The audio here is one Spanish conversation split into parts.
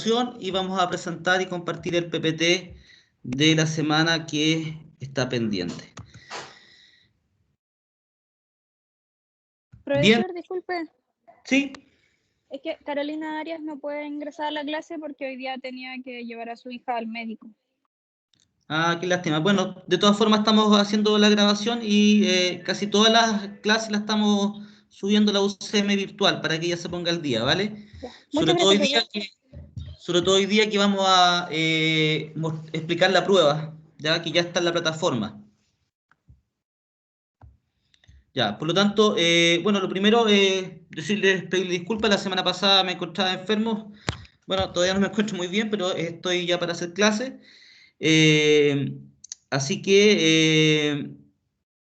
grabación y vamos a presentar y compartir el PPT de la semana que está pendiente. Bien, Profesor, disculpe, sí. es que Carolina Arias no puede ingresar a la clase porque hoy día tenía que llevar a su hija al médico. Ah, qué lástima. Bueno, de todas formas estamos haciendo la grabación y casi todas las clases las estamos subiendo a la UCM virtual para que ella se ponga al día, ¿vale? Ya. Sobre Muchas todo hoy gracias, día profesor. que vamos a explicar la prueba, ya que ya está en la plataforma. Ya, por lo tanto, bueno, lo primero, pedirle disculpas, la semana pasada me encontraba enfermo, bueno, todavía no me encuentro muy bien, pero estoy ya para hacer clase. Eh, Así que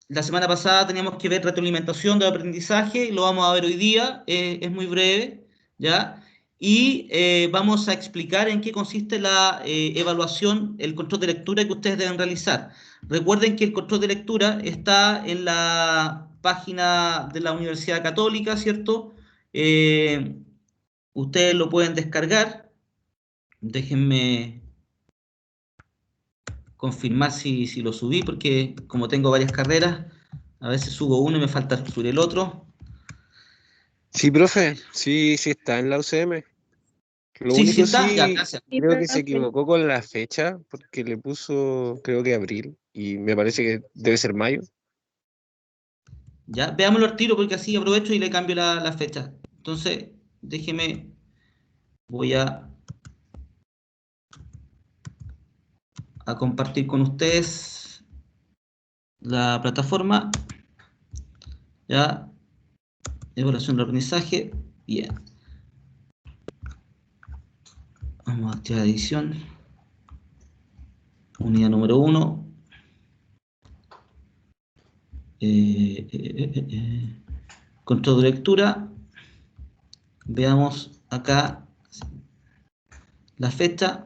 la semana pasada teníamos que ver retroalimentación del aprendizaje, lo vamos a ver hoy día, es muy breve, ¿ya? Y vamos a explicar en qué consiste la evaluación, el control de lectura que ustedes deben realizar. Recuerden que el control de lectura está en la página de la Universidad Católica, ¿cierto? Ustedes lo pueden descargar. Déjenme confirmar si lo subí, porque como tengo varias carreras, a veces subo uno y me falta subir el otro. Sí, profe, sí, sí está en la UCM. Lo Sí, sí único está, ya, sí, gracias. Sí, creo que se profe. equivocó con la fecha, porque le puso, creo que abril, y me parece que debe ser mayo. Ya, veámoslo al tiro porque así aprovecho y le cambio la fecha. Entonces, déjeme, voy a compartir con ustedes la plataforma. Ya, evaluación de aprendizaje. Bien. Vamos a activar edición. Unidad número 1. Control de lectura. Veamos acá la fecha.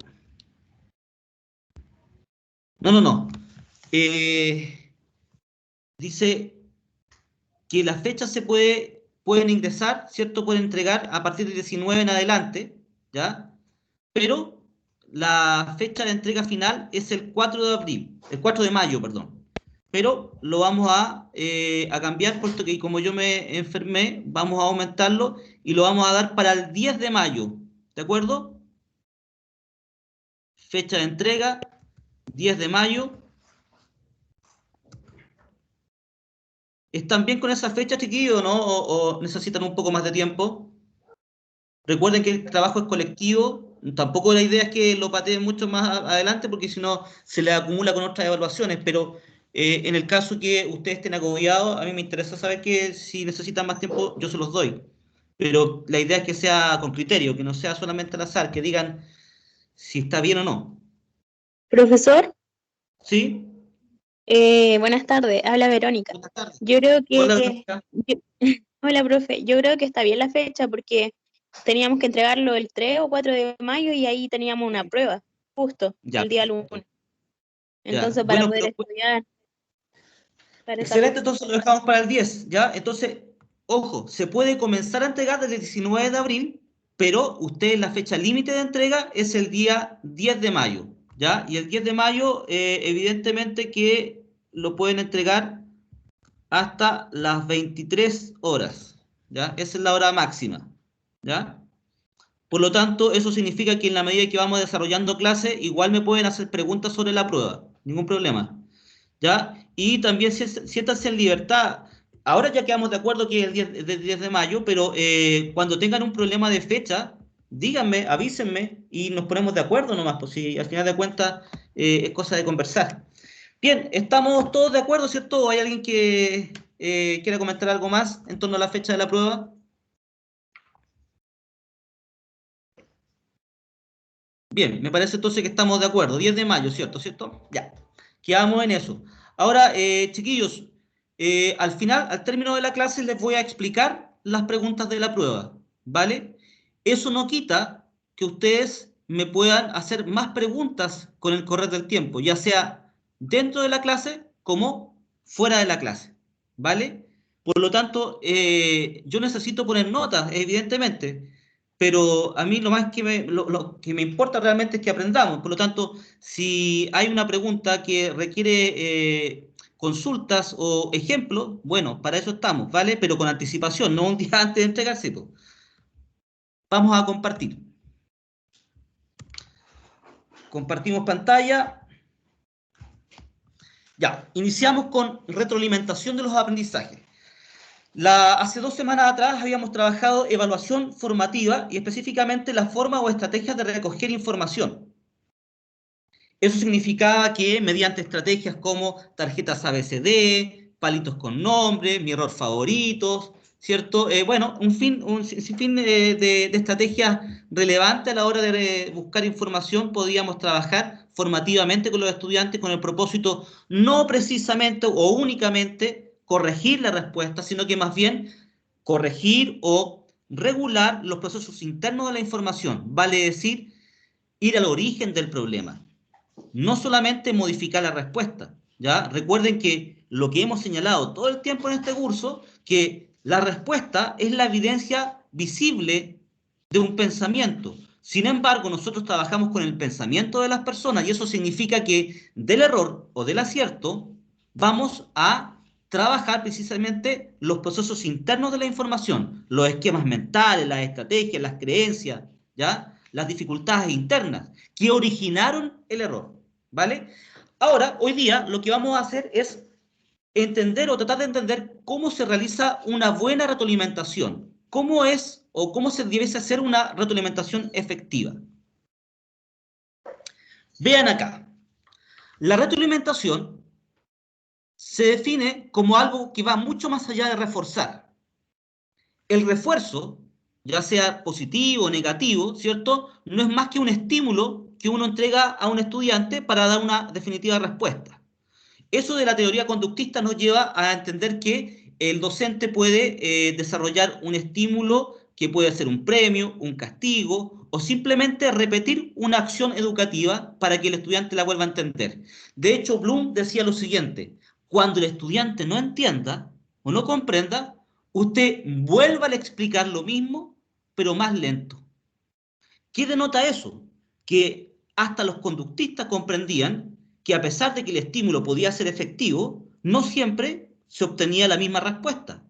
No. Dice que las fechas pueden ingresar, ¿cierto? Pueden entregar a partir del 19 en adelante, ¿ya? Pero la fecha de entrega final es el 4 de abril, el 4 de mayo, perdón. Pero lo vamos a cambiar, puesto que como yo me enfermé, vamos a aumentarlo y lo vamos a dar para el 10 de mayo, ¿de acuerdo? Fecha de entrega, 10 de mayo. ¿Están bien con esa fecha, chiquillos, no? ¿O necesitan un poco más de tiempo? Recuerden que el trabajo es colectivo, tampoco la idea es que lo pateen mucho más adelante porque si no se le acumula con otras evaluaciones, pero en el caso que ustedes estén agobiados, a mí me interesa saber que si necesitan más tiempo yo se los doy, pero la idea es que sea con criterio, que no sea solamente al azar, que digan si está bien o no. Profesor, ¿Sí? buenas tardes, habla Verónica. Buenas tardes. Yo creo Hola, que, Verónica. hola profe, yo creo que está bien la fecha porque teníamos que entregarlo el 3 o 4 de mayo y ahí teníamos una prueba, justo Ya, el día perfecto. lunes. Ya, Entonces, para bueno, poder pero estudiar para esa excelente, fecha. entonces lo dejamos para el 10, ¿ya? Entonces, ojo, se puede comenzar a entregar desde el 19 de abril, pero usted la fecha límite de entrega es el día 10 de mayo, ¿ya? Y el 10 de mayo, evidentemente que lo pueden entregar hasta las 23 horas, ¿ya? Esa es la hora máxima, ¿ya? Por lo tanto, eso significa que en la medida que vamos desarrollando clases, igual me pueden hacer preguntas sobre la prueba, ningún problema. ¿Ya? Y también siéntanse en libertad. Ahora ya quedamos de acuerdo que es el 10 de mayo, pero cuando tengan un problema de fecha, díganme, avísenme y nos ponemos de acuerdo nomás, pues si al final de cuentas es cosa de conversar. Bien, estamos todos de acuerdo, ¿cierto? ¿O hay alguien que quiera comentar algo más en torno a la fecha de la prueba? Bien, me parece entonces que estamos de acuerdo. 10 de mayo, ¿cierto? ¿Cierto? Ya, quedamos en eso. Ahora, chiquillos, al final, al término de la clase, les voy a explicar las preguntas de la prueba, ¿vale? Eso no quita que ustedes me puedan hacer más preguntas con el correr del tiempo, ya sea dentro de la clase como fuera de la clase, ¿vale? Por lo tanto, yo necesito poner notas, evidentemente. pero a mí lo más que lo que me importa realmente es que aprendamos. Por lo tanto, si hay una pregunta que requiere consultas o ejemplos, bueno, para eso estamos, ¿vale? Pero con anticipación, no un día antes de entregarse, po. Vamos a compartir. Compartimos pantalla. Ya, iniciamos con retroalimentación de los aprendizajes. Hace 2 semanas atrás habíamos trabajado evaluación formativa y específicamente la forma o estrategias de recoger información. Eso significaba que mediante estrategias como tarjetas ABCD, palitos con nombre, mi error favoritos, ¿cierto? Bueno, un sinfín de estrategias relevantes a la hora de buscar información podíamos trabajar formativamente con los estudiantes con el propósito no precisamente o únicamente corregir la respuesta, sino que más bien corregir o regular los procesos internos de la información, vale decir, ir al origen del problema. No solamente modificar la respuesta, ¿ya? Recuerden que lo que hemos señalado todo el tiempo en este curso, que la respuesta es la evidencia visible de un pensamiento. Sin embargo, nosotros trabajamos con el pensamiento de las personas y eso significa que del error o del acierto vamos a trabajar precisamente los procesos internos de la información, los esquemas mentales, las estrategias, las creencias, ¿ya? Las dificultades internas que originaron el error, ¿vale? Ahora, hoy día, lo que vamos a hacer es entender o tratar de entender cómo se realiza una buena retroalimentación, cómo es o cómo se debe hacer una retroalimentación efectiva. Vean acá, la retroalimentación se define como algo que va mucho más allá de reforzar. El refuerzo, ya sea positivo o negativo, ¿cierto? No es más que un estímulo que uno entrega a un estudiante para dar una definitiva respuesta. Eso de la teoría conductista nos lleva a entender que el docente puede desarrollar un estímulo que puede ser un premio, un castigo o simplemente repetir una acción educativa para que el estudiante la vuelva a entender. De hecho, Bloom decía lo siguiente: cuando el estudiante no entienda o no comprenda, usted vuelva a explicar lo mismo, pero más lento. ¿Qué denota eso? Que hasta los conductistas comprendían que a pesar de que el estímulo podía ser efectivo, no siempre se obtenía la misma respuesta.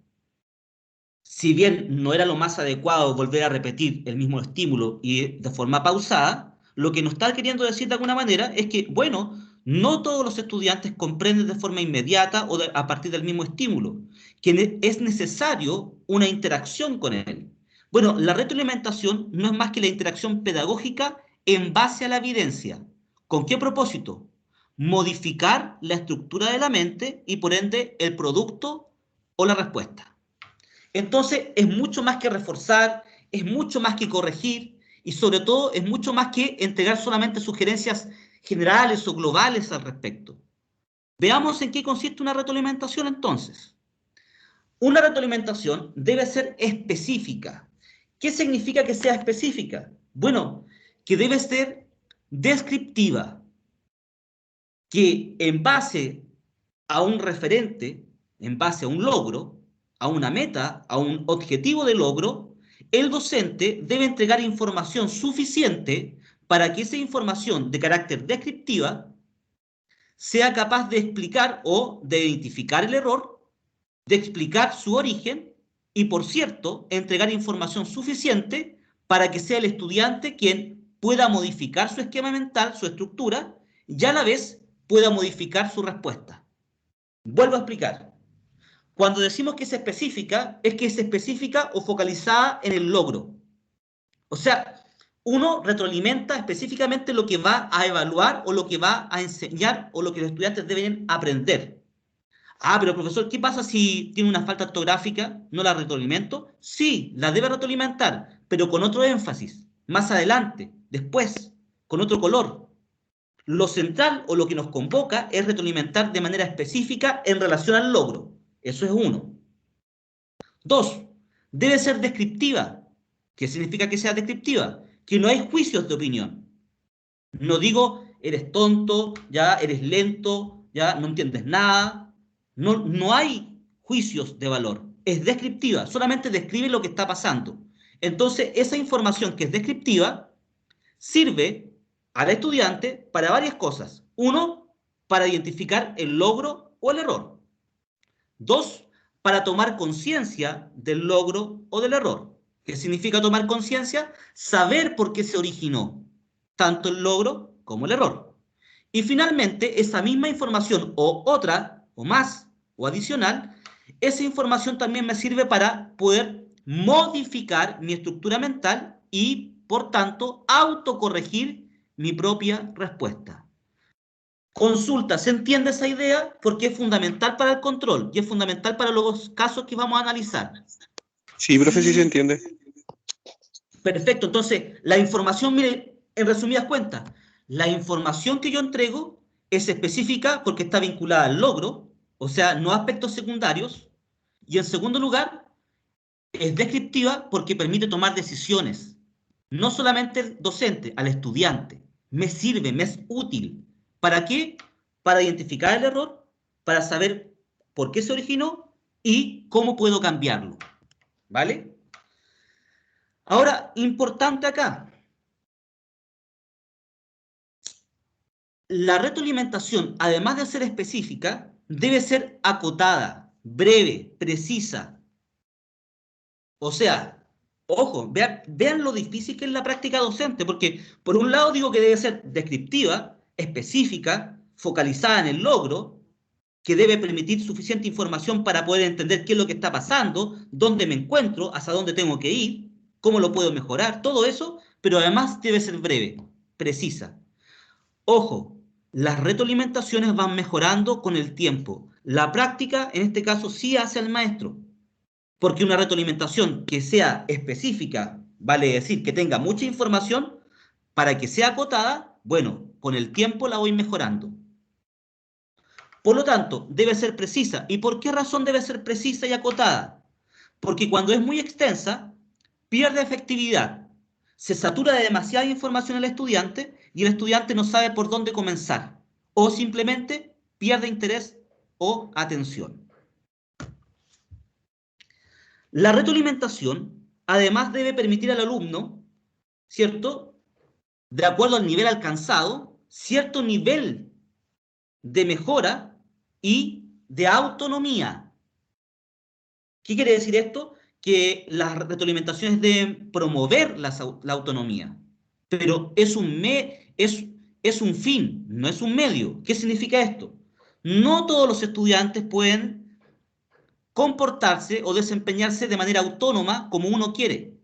Si bien no era lo más adecuado volver a repetir el mismo estímulo y de forma pausada, lo que nos está queriendo decir de alguna manera es que, bueno, no todos los estudiantes comprenden de forma inmediata o a partir del mismo estímulo, que es necesario una interacción con él. Bueno, la retroalimentación no es más que la interacción pedagógica en base a la evidencia. ¿Con qué propósito? Modificar la estructura de la mente y por ende el producto o la respuesta. Entonces es mucho más que reforzar, es mucho más que corregir y sobre todo es mucho más que entregar solamente sugerencias generales o globales al respecto. Veamos en qué consiste una retroalimentación entonces. Una retroalimentación debe ser específica. ¿Qué significa que sea específica? Bueno, que debe ser descriptiva, que en base a un referente, en base a un logro, a una meta, a un objetivo de logro, el docente debe entregar información suficiente para que esa información de carácter descriptiva sea capaz de explicar o de identificar el error, de explicar su origen y, por cierto, entregar información suficiente para que sea el estudiante quien pueda modificar su esquema mental, su estructura, y a la vez pueda modificar su respuesta. Vuelvo a explicar. Cuando decimos que es específica, es que es específica o focalizada en el logro. O sea, uno retroalimenta específicamente lo que va a evaluar o lo que va a enseñar o lo que los estudiantes deben aprender. Ah, pero profesor, ¿qué pasa si tiene una falta ortográfica? ¿No la retroalimento? Sí, la debe retroalimentar, pero con otro énfasis, más adelante, después, con otro color. Lo central o lo que nos convoca es retroalimentar de manera específica en relación al logro. Eso es uno. 2, debe ser descriptiva. ¿Qué significa que sea descriptiva? Que no hay juicios de opinión. No digo, eres tonto, ya eres lento, ya no entiendes nada. No hay juicios de valor. Es descriptiva, solamente describe lo que está pasando. Entonces, esa información que es descriptiva sirve al estudiante para varias cosas. Uno, para identificar el logro o el error. Dos, para tomar conciencia del logro o del error. ¿Qué significa tomar conciencia? Saber por qué se originó tanto el logro como el error. Y finalmente, esa misma información o otra, o más, o adicional, esa información también me sirve para poder modificar mi estructura mental y, por tanto, autocorregir mi propia respuesta. Consulta, ¿se entiende esa idea? Porque es fundamental para el control y es fundamental para los casos que vamos a analizar. Sí, profe, sí se entiende. Perfecto, entonces la información, mire, en resumidas cuentas, la información que yo entrego es específica porque está vinculada al logro, o sea, no a aspectos secundarios, y en segundo lugar, es descriptiva porque permite tomar decisiones, no solamente al docente, al estudiante. Me sirve, me es útil. ¿Para qué? Para identificar el error, para saber por qué se originó y cómo puedo cambiarlo. ¿Vale? Ahora, importante acá. La retroalimentación, además de ser específica, debe ser acotada, breve, precisa. O sea, ojo, vean lo difícil que es la práctica docente, porque por un lado digo que debe ser descriptiva, específica, focalizada en el logro, que debe permitir suficiente información para poder entender qué es lo que está pasando, dónde me encuentro, hacia dónde tengo que ir, cómo lo puedo mejorar, todo eso, pero además debe ser breve, precisa. Ojo, las retroalimentaciones van mejorando con el tiempo. La práctica, en este caso, sí hace al maestro. Porque una retroalimentación que sea específica, vale decir que tenga mucha información, para que sea acotada, bueno, con el tiempo la voy mejorando. Por lo tanto, debe ser precisa. ¿Y por qué razón debe ser precisa y acotada? Porque cuando es muy extensa, pierde efectividad. Se satura de demasiada información el estudiante y el estudiante no sabe por dónde comenzar. O simplemente pierde interés o atención. La retroalimentación, además, debe permitir al alumno, ¿cierto?, de acuerdo al nivel alcanzado, cierto nivel de mejora y de autonomía. ¿Qué quiere decir esto? Que las retroalimentaciones deben promover la autonomía, pero es un fin, no es un medio. ¿Qué significa esto? No todos los estudiantes pueden comportarse o desempeñarse de manera autónoma como uno quiere.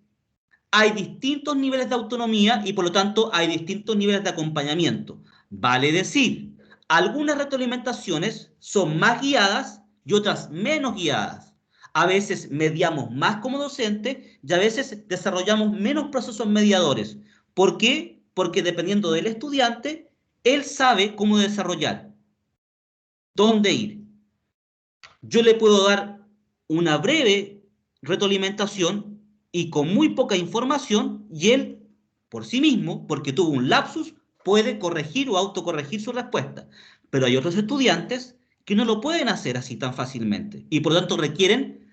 Hay distintos niveles de autonomía y por lo tanto hay distintos niveles de acompañamiento. Vale decir, algunas retroalimentaciones son más guiadas y otras menos guiadas. A veces mediamos más como docente y a veces desarrollamos menos procesos mediadores. ¿Por qué? Porque dependiendo del estudiante, él sabe cómo desarrollar, dónde ir. Yo le puedo dar una breve retroalimentación y con muy poca información, y él, por sí mismo, porque tuvo un lapsus, puede corregir o autocorregir su respuesta. Pero hay otros estudiantes que no lo pueden hacer así tan fácilmente y por lo tanto requieren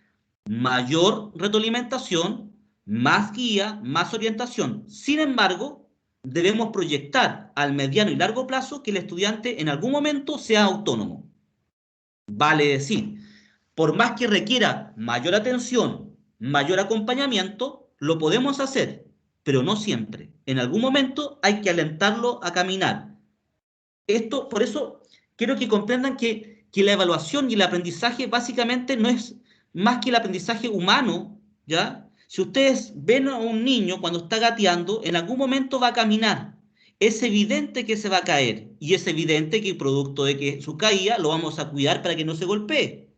mayor retroalimentación, más guía, más orientación. Sin embargo, debemos proyectar al mediano y largo plazo que el estudiante en algún momento sea autónomo. Vale decir, por más que requiera mayor atención, mayor acompañamiento, lo podemos hacer, pero no siempre. En algún momento hay que alentarlo a caminar. Por eso quiero que comprendan que la evaluación y el aprendizaje básicamente no es más que el aprendizaje humano, ¿ya? Si ustedes ven a un niño cuando está gateando, en algún momento va a caminar. Es evidente que se va a caer y es evidente que producto de que su caída lo vamos a cuidar para que no se golpee.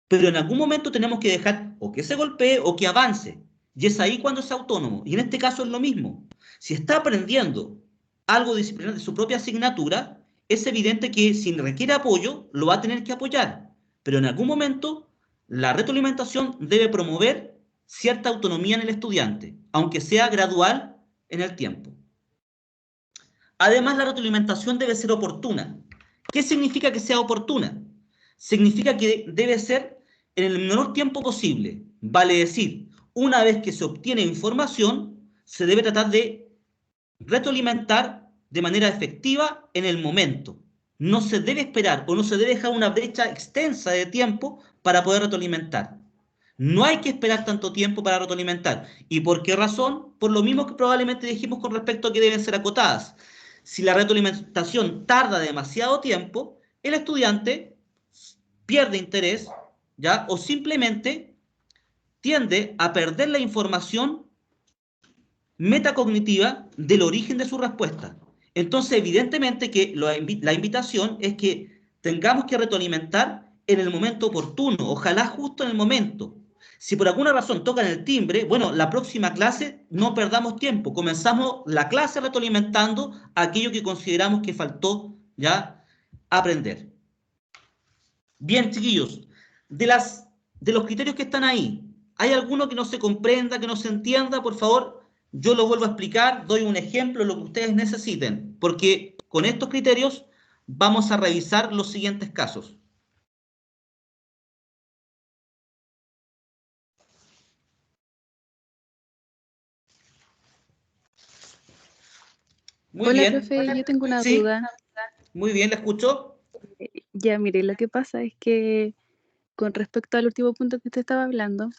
Pero en algún momento tenemos que dejar o que se golpee o que avance. Y es ahí cuando es autónomo. Y en este caso es lo mismo. Si está aprendiendo algo disciplinar de su propia asignatura, es evidente que si requiere apoyo, lo va a tener que apoyar. Pero en algún momento, la retroalimentación debe promover cierta autonomía en el estudiante, aunque sea gradual en el tiempo. Además, la retroalimentación debe ser oportuna. ¿Qué significa que sea oportuna? Significa que debe ser en el menor tiempo posible. Vale decir, una vez que se obtiene información, se debe tratar de retroalimentar de manera efectiva en el momento. No se debe esperar o no se debe dejar una brecha extensa de tiempo para poder retroalimentar. No hay que esperar tanto tiempo para retroalimentar. ¿Y por qué razón? Por lo mismo que probablemente dijimos con respecto a que deben ser acotadas. Si la retroalimentación tarda demasiado tiempo, el estudiante pierde interés, ¿ya? O simplemente tiende a perder la información metacognitiva del origen de su respuesta. Entonces, evidentemente que la invitación es que tengamos que retroalimentar en el momento oportuno, ojalá justo en el momento. Si por alguna razón tocan el timbre, bueno, la próxima clase no perdamos tiempo, comenzamos la clase retroalimentando aquello que consideramos que faltó ya aprender. Bien, chiquillos, de los criterios que están ahí, ¿hay alguno que no se comprenda, que no se entienda? Por favor, yo lo vuelvo a explicar, doy un ejemplo, lo que ustedes necesiten, porque con estos criterios vamos a revisar los siguientes casos. Muy Hola, bien. profe, yo tengo una Sí, duda. muy bien, ¿la escucho? Ya, mire, lo que pasa es que con respecto al último punto que usted estaba hablando,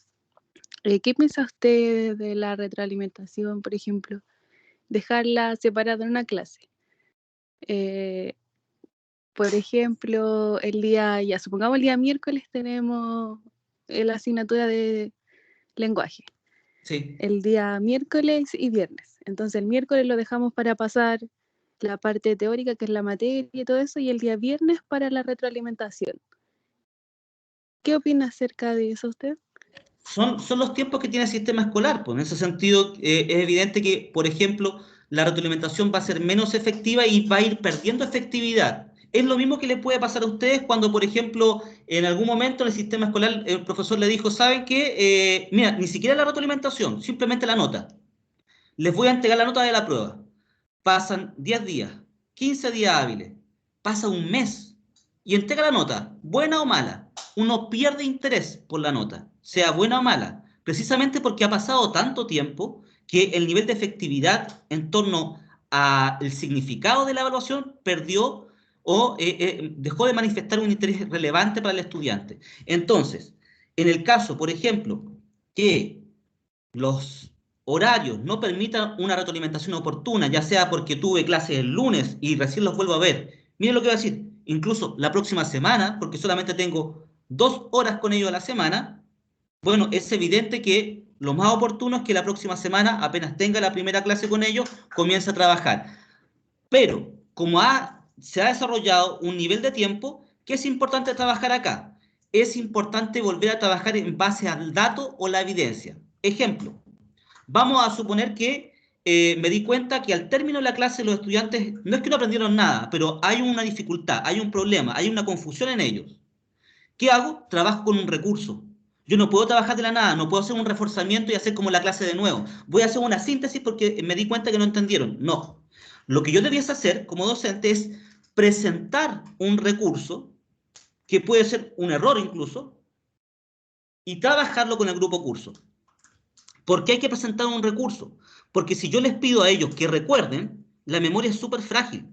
¿qué piensa usted de la retroalimentación, por ejemplo? Dejarla separada en una clase. Eh, por ejemplo, ya supongamos el día miércoles tenemos la asignatura de lenguaje. Sí. El día miércoles y viernes. Entonces el miércoles lo dejamos para pasar la parte teórica, que es la materia y todo eso, y el día viernes para la retroalimentación. ¿Qué opina acerca de eso usted? Son los tiempos que tiene el sistema escolar, pues en ese sentido es evidente que, por ejemplo, la retroalimentación va a ser menos efectiva y va a ir perdiendo efectividad. Es lo mismo que le puede pasar a ustedes cuando, por ejemplo, en algún momento en el sistema escolar el profesor le dijo, ¿saben qué? Mira, ni siquiera la retroalimentación, simplemente la nota. Les voy a entregar la nota de la prueba. Pasan 10 días, 15 días hábiles, pasa un mes y entrega la nota, buena o mala. Uno pierde interés por la nota, sea buena o mala, precisamente porque ha pasado tanto tiempo que el nivel de efectividad en torno al significado de la evaluación perdió o dejó de manifestar un interés relevante para el estudiante. Entonces, en el caso, por ejemplo, que los horarios no permitan una retroalimentación oportuna, ya sea porque tuve clases el lunes y recién los vuelvo a ver. Miren lo que voy a decir, incluso la próxima semana, porque solamente tengo 2 horas con ellos a la semana, bueno, es evidente que lo más oportuno es que la próxima semana, apenas tenga la primera clase con ellos, comience a trabajar. Pero, como se ha desarrollado un nivel de tiempo, ¿qué es importante trabajar acá? Es importante volver a trabajar en base al dato o la evidencia. Ejemplo, vamos a suponer que me di cuenta que al término de la clase los estudiantes no es que no aprendieron nada, pero hay una dificultad, hay un problema, hay una confusión en ellos. ¿Qué hago? Trabajo con un recurso. Yo no puedo trabajar de la nada, no puedo hacer un reforzamiento y hacer como la clase de nuevo. Voy a hacer una síntesis porque me di cuenta que no entendieron. No. Lo que yo debiese hacer como docente es presentar un recurso, que puede ser un error incluso, y trabajarlo con el grupo curso. ¿Por qué hay que presentar un recurso? Porque si yo les pido a ellos que recuerden, la memoria es súper frágil.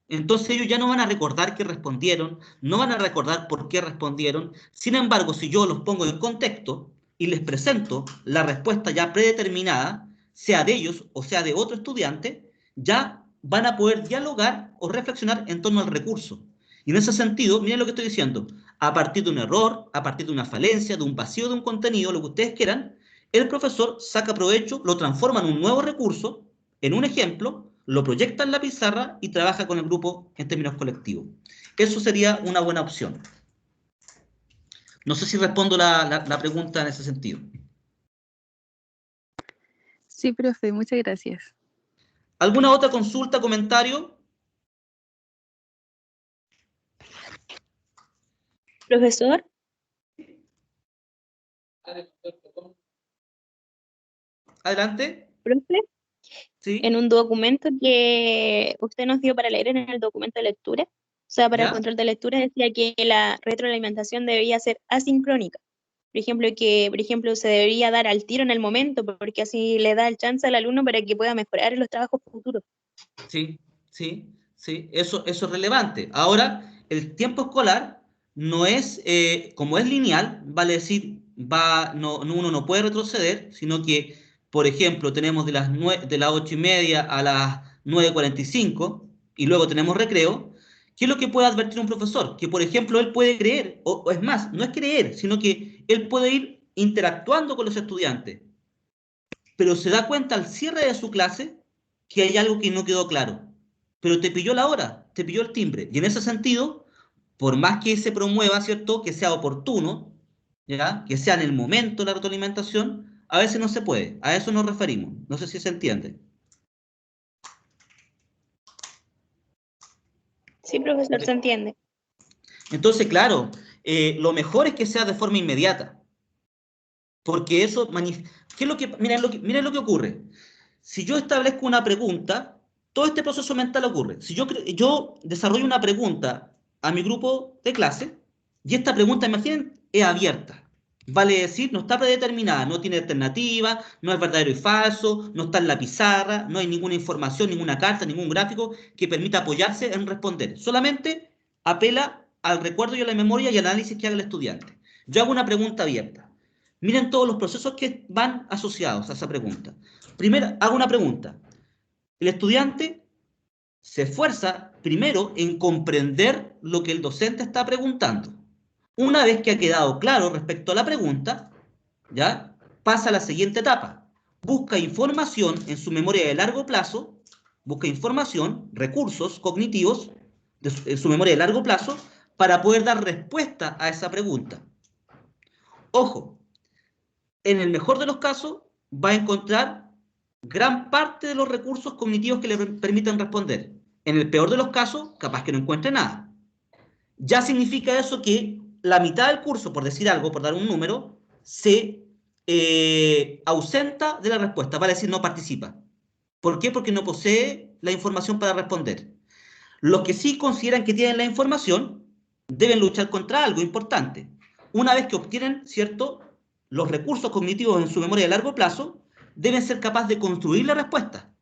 Entonces ellos ya no van a recordar que respondieron, no van a recordar por qué respondieron. Sin embargo, si yo los pongo en contexto y les presento la respuesta ya predeterminada, sea de ellos o sea de otro estudiante, ya van a poder dialogar o reflexionar en torno al recurso. Y en ese sentido, miren lo que estoy diciendo, a partir de un error, a partir de una falencia, de un vacío de un contenido, lo que ustedes quieran, el profesor saca provecho, lo transforma en un nuevo recurso, en un ejemplo, lo proyecta en la pizarra y trabaja con el grupo en términos colectivos. Eso sería una buena opción. No sé si respondo la pregunta en ese sentido. Sí, profe, muchas gracias. ¿Alguna otra consulta, comentario? Profesor, Adelante. profe, ¿Sí? en un documento que usted nos dio para leer en el documento de lectura, o sea, para el ¿Ya? control de lectura, decía que la retroalimentación debía ser asincrónica. Por ejemplo, se debería dar al tiro en el momento, porque así le da el chance al alumno para que pueda mejorar en los trabajos futuros. Sí, sí, sí, eso es relevante. Ahora, el tiempo escolar no es, como es lineal, vale decir, uno no puede retroceder, sino que, por ejemplo, tenemos de las 8:30 a las 9:45 y luego tenemos recreo. ¿Qué es lo que puede advertir un profesor? Que, por ejemplo, él puede creer, o es más, no es creer, sino que él puede ir interactuando con los estudiantes, pero se da cuenta al cierre de su clase que hay algo que no quedó claro. Pero te pilló la hora, te pilló el timbre. Y en ese sentido, por más que se promueva, ¿cierto?, que sea oportuno, ¿ya?, que sea en el momento la retroalimentación, a veces no se puede. A eso nos referimos. No sé si se entiende. Sí, profesor, se entiende. Entonces, claro, lo mejor es que sea de forma inmediata. Porque eso, ¿qué es lo que, miren lo que ocurre? Si yo establezco una pregunta, todo este proceso mental ocurre. Si yo desarrollo una pregunta a mi grupo de clase, y esta pregunta, imaginen, es abierta. Vale decir, no está predeterminada, no tiene alternativa, no es verdadero y falso, no está en la pizarra, no hay ninguna información, ninguna carta, ningún gráfico que permita apoyarse en responder. Solamente apela al recuerdo y a la memoria y al análisis que haga el estudiante. Yo hago una pregunta abierta. Miren todos los procesos que van asociados a esa pregunta. Primero, hago una pregunta. El estudiante se esfuerza primero en comprender lo que el docente está preguntando. Una vez que ha quedado claro respecto a la pregunta, ¿ya?, pasa a la siguiente etapa. Busca información en su memoria de largo plazo, busca información, recursos cognitivos en su memoria de largo plazo para poder dar respuesta a esa pregunta. Ojo, en el mejor de los casos va a encontrar gran parte de los recursos cognitivos que le permiten responder. En el peor de los casos, capaz que no encuentre nada. Ya significa eso que la mitad del curso, por decir algo, por dar un número, se ausenta de la respuesta, vale decir, no participa. ¿Por qué? Porque no posee la información para responder. Los que sí consideran que tienen la información deben luchar contra algo importante. Una vez que obtienen, ¿cierto?, los recursos cognitivos en su memoria de largo plazo, deben ser capaces de construir la respuesta.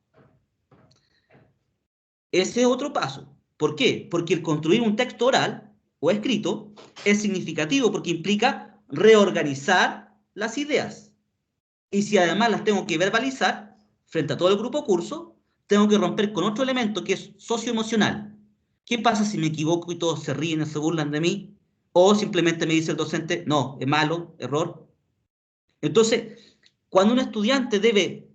Ese es otro paso. ¿Por qué? Porque el construir un texto oral o escrito es significativo porque implica reorganizar las ideas. Y si además las tengo que verbalizar frente a todo el grupo curso, tengo que romper con otro elemento que es socioemocional. ¿Qué pasa si me equivoco y todos se ríen o se burlan de mí? O simplemente me dice el docente, no, es malo, error. Entonces, cuando un estudiante debe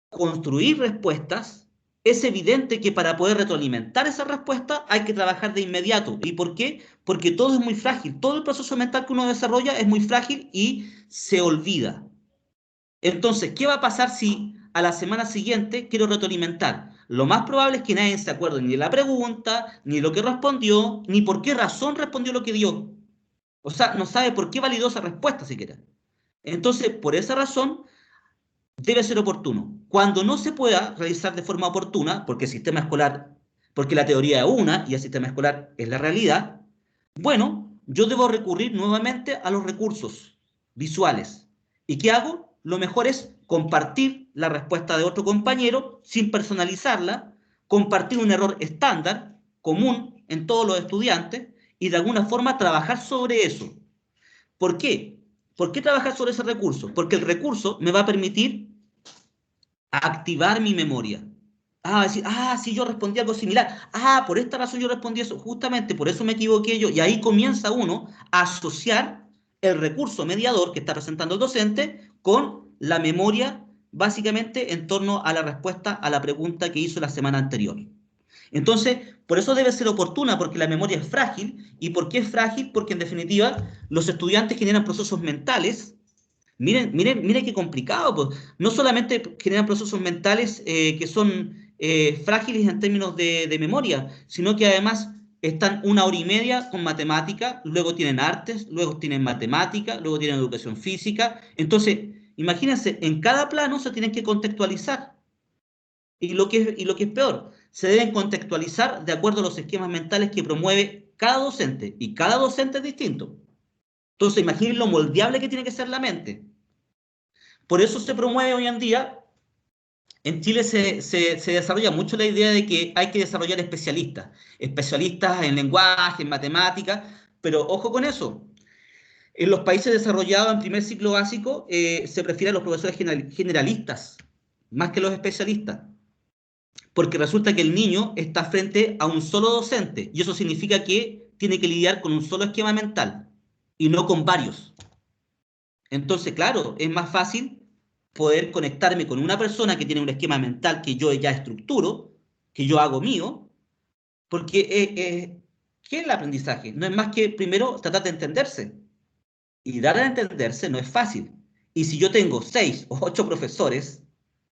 construir respuestas, es evidente que para poder retroalimentar esa respuesta hay que trabajar de inmediato. ¿Y por qué? Porque todo es muy frágil. Todo el proceso mental que uno desarrolla es muy frágil y se olvida. Entonces, ¿qué va a pasar si a la semana siguiente quiero retroalimentar? Lo más probable es que nadie se acuerde ni de la pregunta, ni de lo que respondió, ni por qué razón respondió lo que dio. O sea, no sabe por qué validó esa respuesta siquiera. Entonces, por esa razón, debe ser oportuno. Cuando no se pueda realizar de forma oportuna, porque el sistema escolar, porque la teoría es una y el sistema escolar es la realidad, bueno, yo debo recurrir nuevamente a los recursos visuales. ¿Y qué hago? Lo mejor es compartir la respuesta de otro compañero sin personalizarla, compartir un error estándar, común en todos los estudiantes, y de alguna forma trabajar sobre eso. ¿Por qué? ¿Por qué trabajar sobre ese recurso? Porque el recurso me va a permitir activar mi memoria. Decir, sí, yo respondí algo similar. Por esta razón yo respondí eso. Justamente por eso me equivoqué yo. Y ahí comienza uno a asociar el recurso mediador que está presentando el docente con la memoria, básicamente en torno a la respuesta a la pregunta que hizo la semana anterior. Entonces, por eso debe ser oportuna, porque la memoria es frágil. ¿Y por qué es frágil? Porque en definitiva los estudiantes generan procesos mentales. Miren qué complicado, pues. No solamente generan procesos mentales que son frágiles en términos de memoria, sino que además están 1 hora y media con matemática, luego tienen artes, luego tienen matemática, luego tienen educación física. Entonces, imagínense, en cada plano se tienen que contextualizar. Y lo que es peor, se deben contextualizar de acuerdo a los esquemas mentales que promueve cada docente, y cada docente es distinto. Entonces, imaginen lo moldeable que tiene que ser la mente. Por eso se promueve hoy en día, en Chile se desarrolla mucho la idea de que hay que desarrollar especialistas, especialistas en lenguaje, en matemáticas, pero ojo con eso. En los países desarrollados en primer ciclo básico se prefieren los profesores generalistas, más que los especialistas, porque resulta que el niño está frente a un solo docente, y eso significa que tiene que lidiar con un solo esquema mental, y no con varios. Entonces, claro, es más fácil poder conectarme con una persona que tiene un esquema mental que yo ya estructuro, que yo hago mío, porque ¿qué es el aprendizaje? No es más que primero tratar de entenderse. Y dar a entenderse no es fácil. Y si yo tengo 6 o 8 profesores,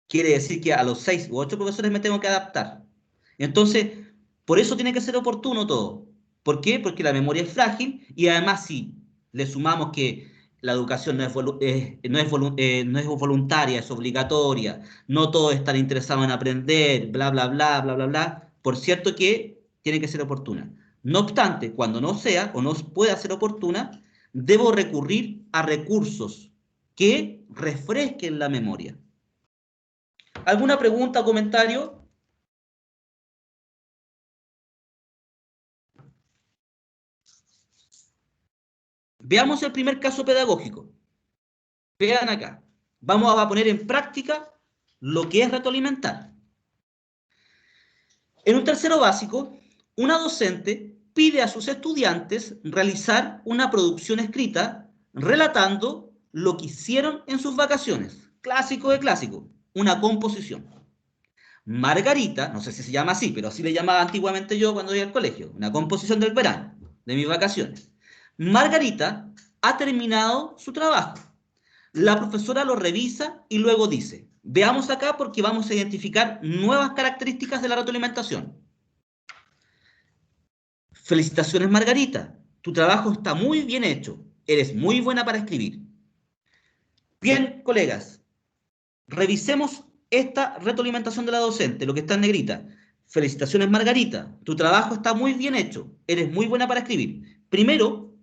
quiere decir que a los 6 u 8 profesores me tengo que adaptar. Entonces, por eso tiene que ser oportuno todo. ¿Por qué? Porque la memoria es frágil y además si le sumamos que la educación no es voluntaria, es obligatoria, no todos están interesados en aprender, bla, bla, bla, bla, bla, bla, por cierto que tiene que ser oportuna. No obstante, cuando no sea o no pueda ser oportuna, debo recurrir a recursos que refresquen la memoria. ¿Alguna pregunta o comentario? Veamos el primer caso pedagógico. Vean acá. Vamos a poner en práctica lo que es retroalimentar. En un tercero básico, una docente pide a sus estudiantes realizar una producción escrita relatando lo que hicieron en sus vacaciones. Clásico de clásico, una composición. Margarita, no sé si se llama así, pero así le llamaba antiguamente yo cuando iba al colegio, una composición del verano, de mis vacaciones. Margarita ha terminado su trabajo. La profesora lo revisa y luego dice, veamos acá porque vamos a identificar nuevas características de la retroalimentación. Felicitaciones, Margarita. Tu trabajo está muy bien hecho. Eres muy buena para escribir. Bien, colegas, revisemos esta retroalimentación de la docente, lo que está en negrita. Felicitaciones, Margarita. Tu trabajo está muy bien hecho. Eres muy buena para escribir. Primero,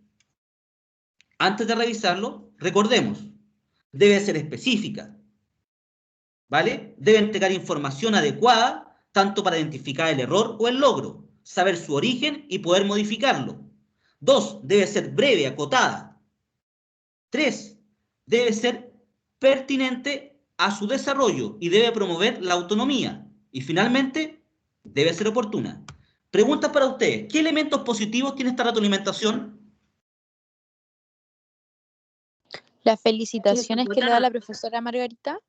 antes de revisarlo, recordemos, debe ser específica, ¿vale? Debe entregar información adecuada, tanto para identificar el error o el logro, saber su origen y poder modificarlo. 2, debe ser breve, acotada. 3, debe ser pertinente a su desarrollo y debe promover la autonomía. Y finalmente, debe ser oportuna. Preguntas para ustedes. ¿Qué elementos positivos tiene esta retroalimentación? Las felicitaciones que le da la profesora Margarita.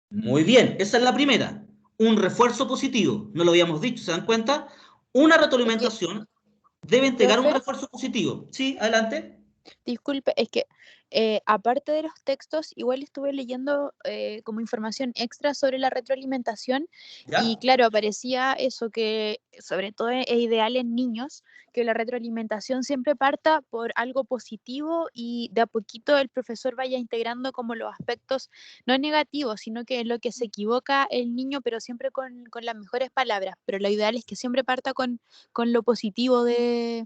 Muy bien, esa es la primera. Un refuerzo positivo. No lo habíamos dicho, ¿se dan cuenta? Una retroalimentación debe entregar un profe, refuerzo positivo. Sí, adelante. disculpe, es que aparte de los textos, igual estuve leyendo como información extra sobre la retroalimentación y ¿Ya? claro, aparecía eso que sobre todo es ideal en niños, que la retroalimentación siempre parta por algo positivo y de a poquito el profesor vaya integrando como los aspectos no negativos, sino que lo que se equivoca el niño, pero siempre con las mejores palabras, pero lo ideal es que siempre parta con lo positivo de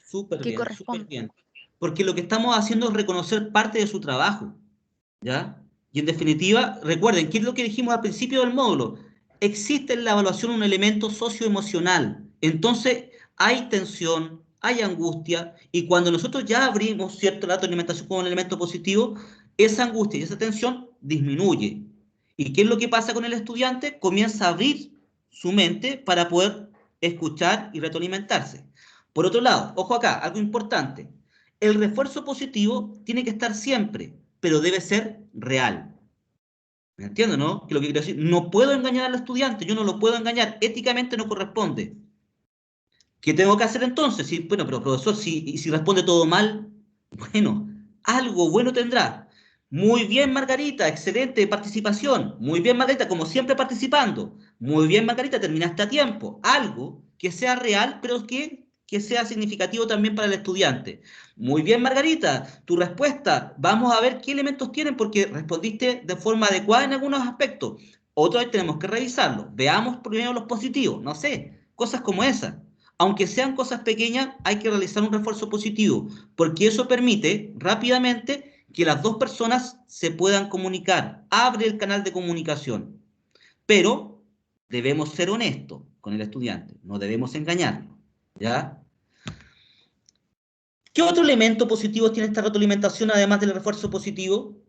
Súper que bien, súper corresponde. bien. Porque lo que estamos haciendo es reconocer parte de su trabajo, ¿ya? Y en definitiva, recuerden, ¿qué es lo que dijimos al principio del módulo? Existe en la evaluación un elemento socioemocional. Entonces, hay tensión, hay angustia, y cuando nosotros ya abrimos cierto dato de alimentación como un elemento positivo, esa angustia y esa tensión disminuye. ¿Y qué es lo que pasa con el estudiante? Comienza a abrir su mente para poder escuchar y retroalimentarse. Por otro lado, ojo acá, algo importante. El refuerzo positivo tiene que estar siempre, pero debe ser real. ¿Me entiendes, no? Que lo que quiero decir, no puedo engañar al estudiante, yo no lo puedo engañar, éticamente no corresponde. ¿Qué tengo que hacer entonces? Si, bueno, pero profesor, si responde todo mal, bueno, algo bueno tendrá. Muy bien, Margarita, excelente participación. Muy bien, Margarita, como siempre participando. Muy bien, Margarita, terminaste a tiempo. Algo que sea real, pero que sea significativo también para el estudiante. Muy bien, Margarita, tu respuesta. Vamos a ver qué elementos tienen porque respondiste de forma adecuada en algunos aspectos. Otra vez tenemos que revisarlo. Veamos primero los positivos, no sé, cosas como esas. aunque sean cosas pequeñas, hay que realizar un refuerzo positivo, porque eso permite rápidamente que las dos personas se puedan comunicar, abre el canal de comunicación, pero debemos ser honestos con el estudiante, no debemos engañarlo, ¿ya? ¿Qué otro elemento positivo tiene esta retroalimentación además del refuerzo positivo,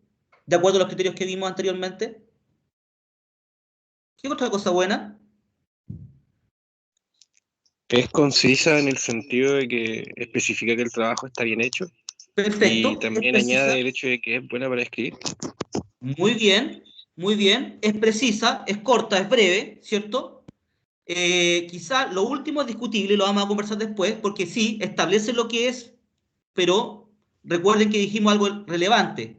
de acuerdo a los criterios que vimos anteriormente? ¿Qué otra cosa buena? Es concisa en el sentido de que especifica que el trabajo está bien hecho Perfecto. y también Es precisa. añade el hecho de que es buena para escribir. Muy bien, muy bien. Es precisa, es corta, es breve, ¿cierto? Quizá lo último es discutible, lo vamos a conversar después, porque sí, establece lo que es, pero recuerden que dijimos algo relevante.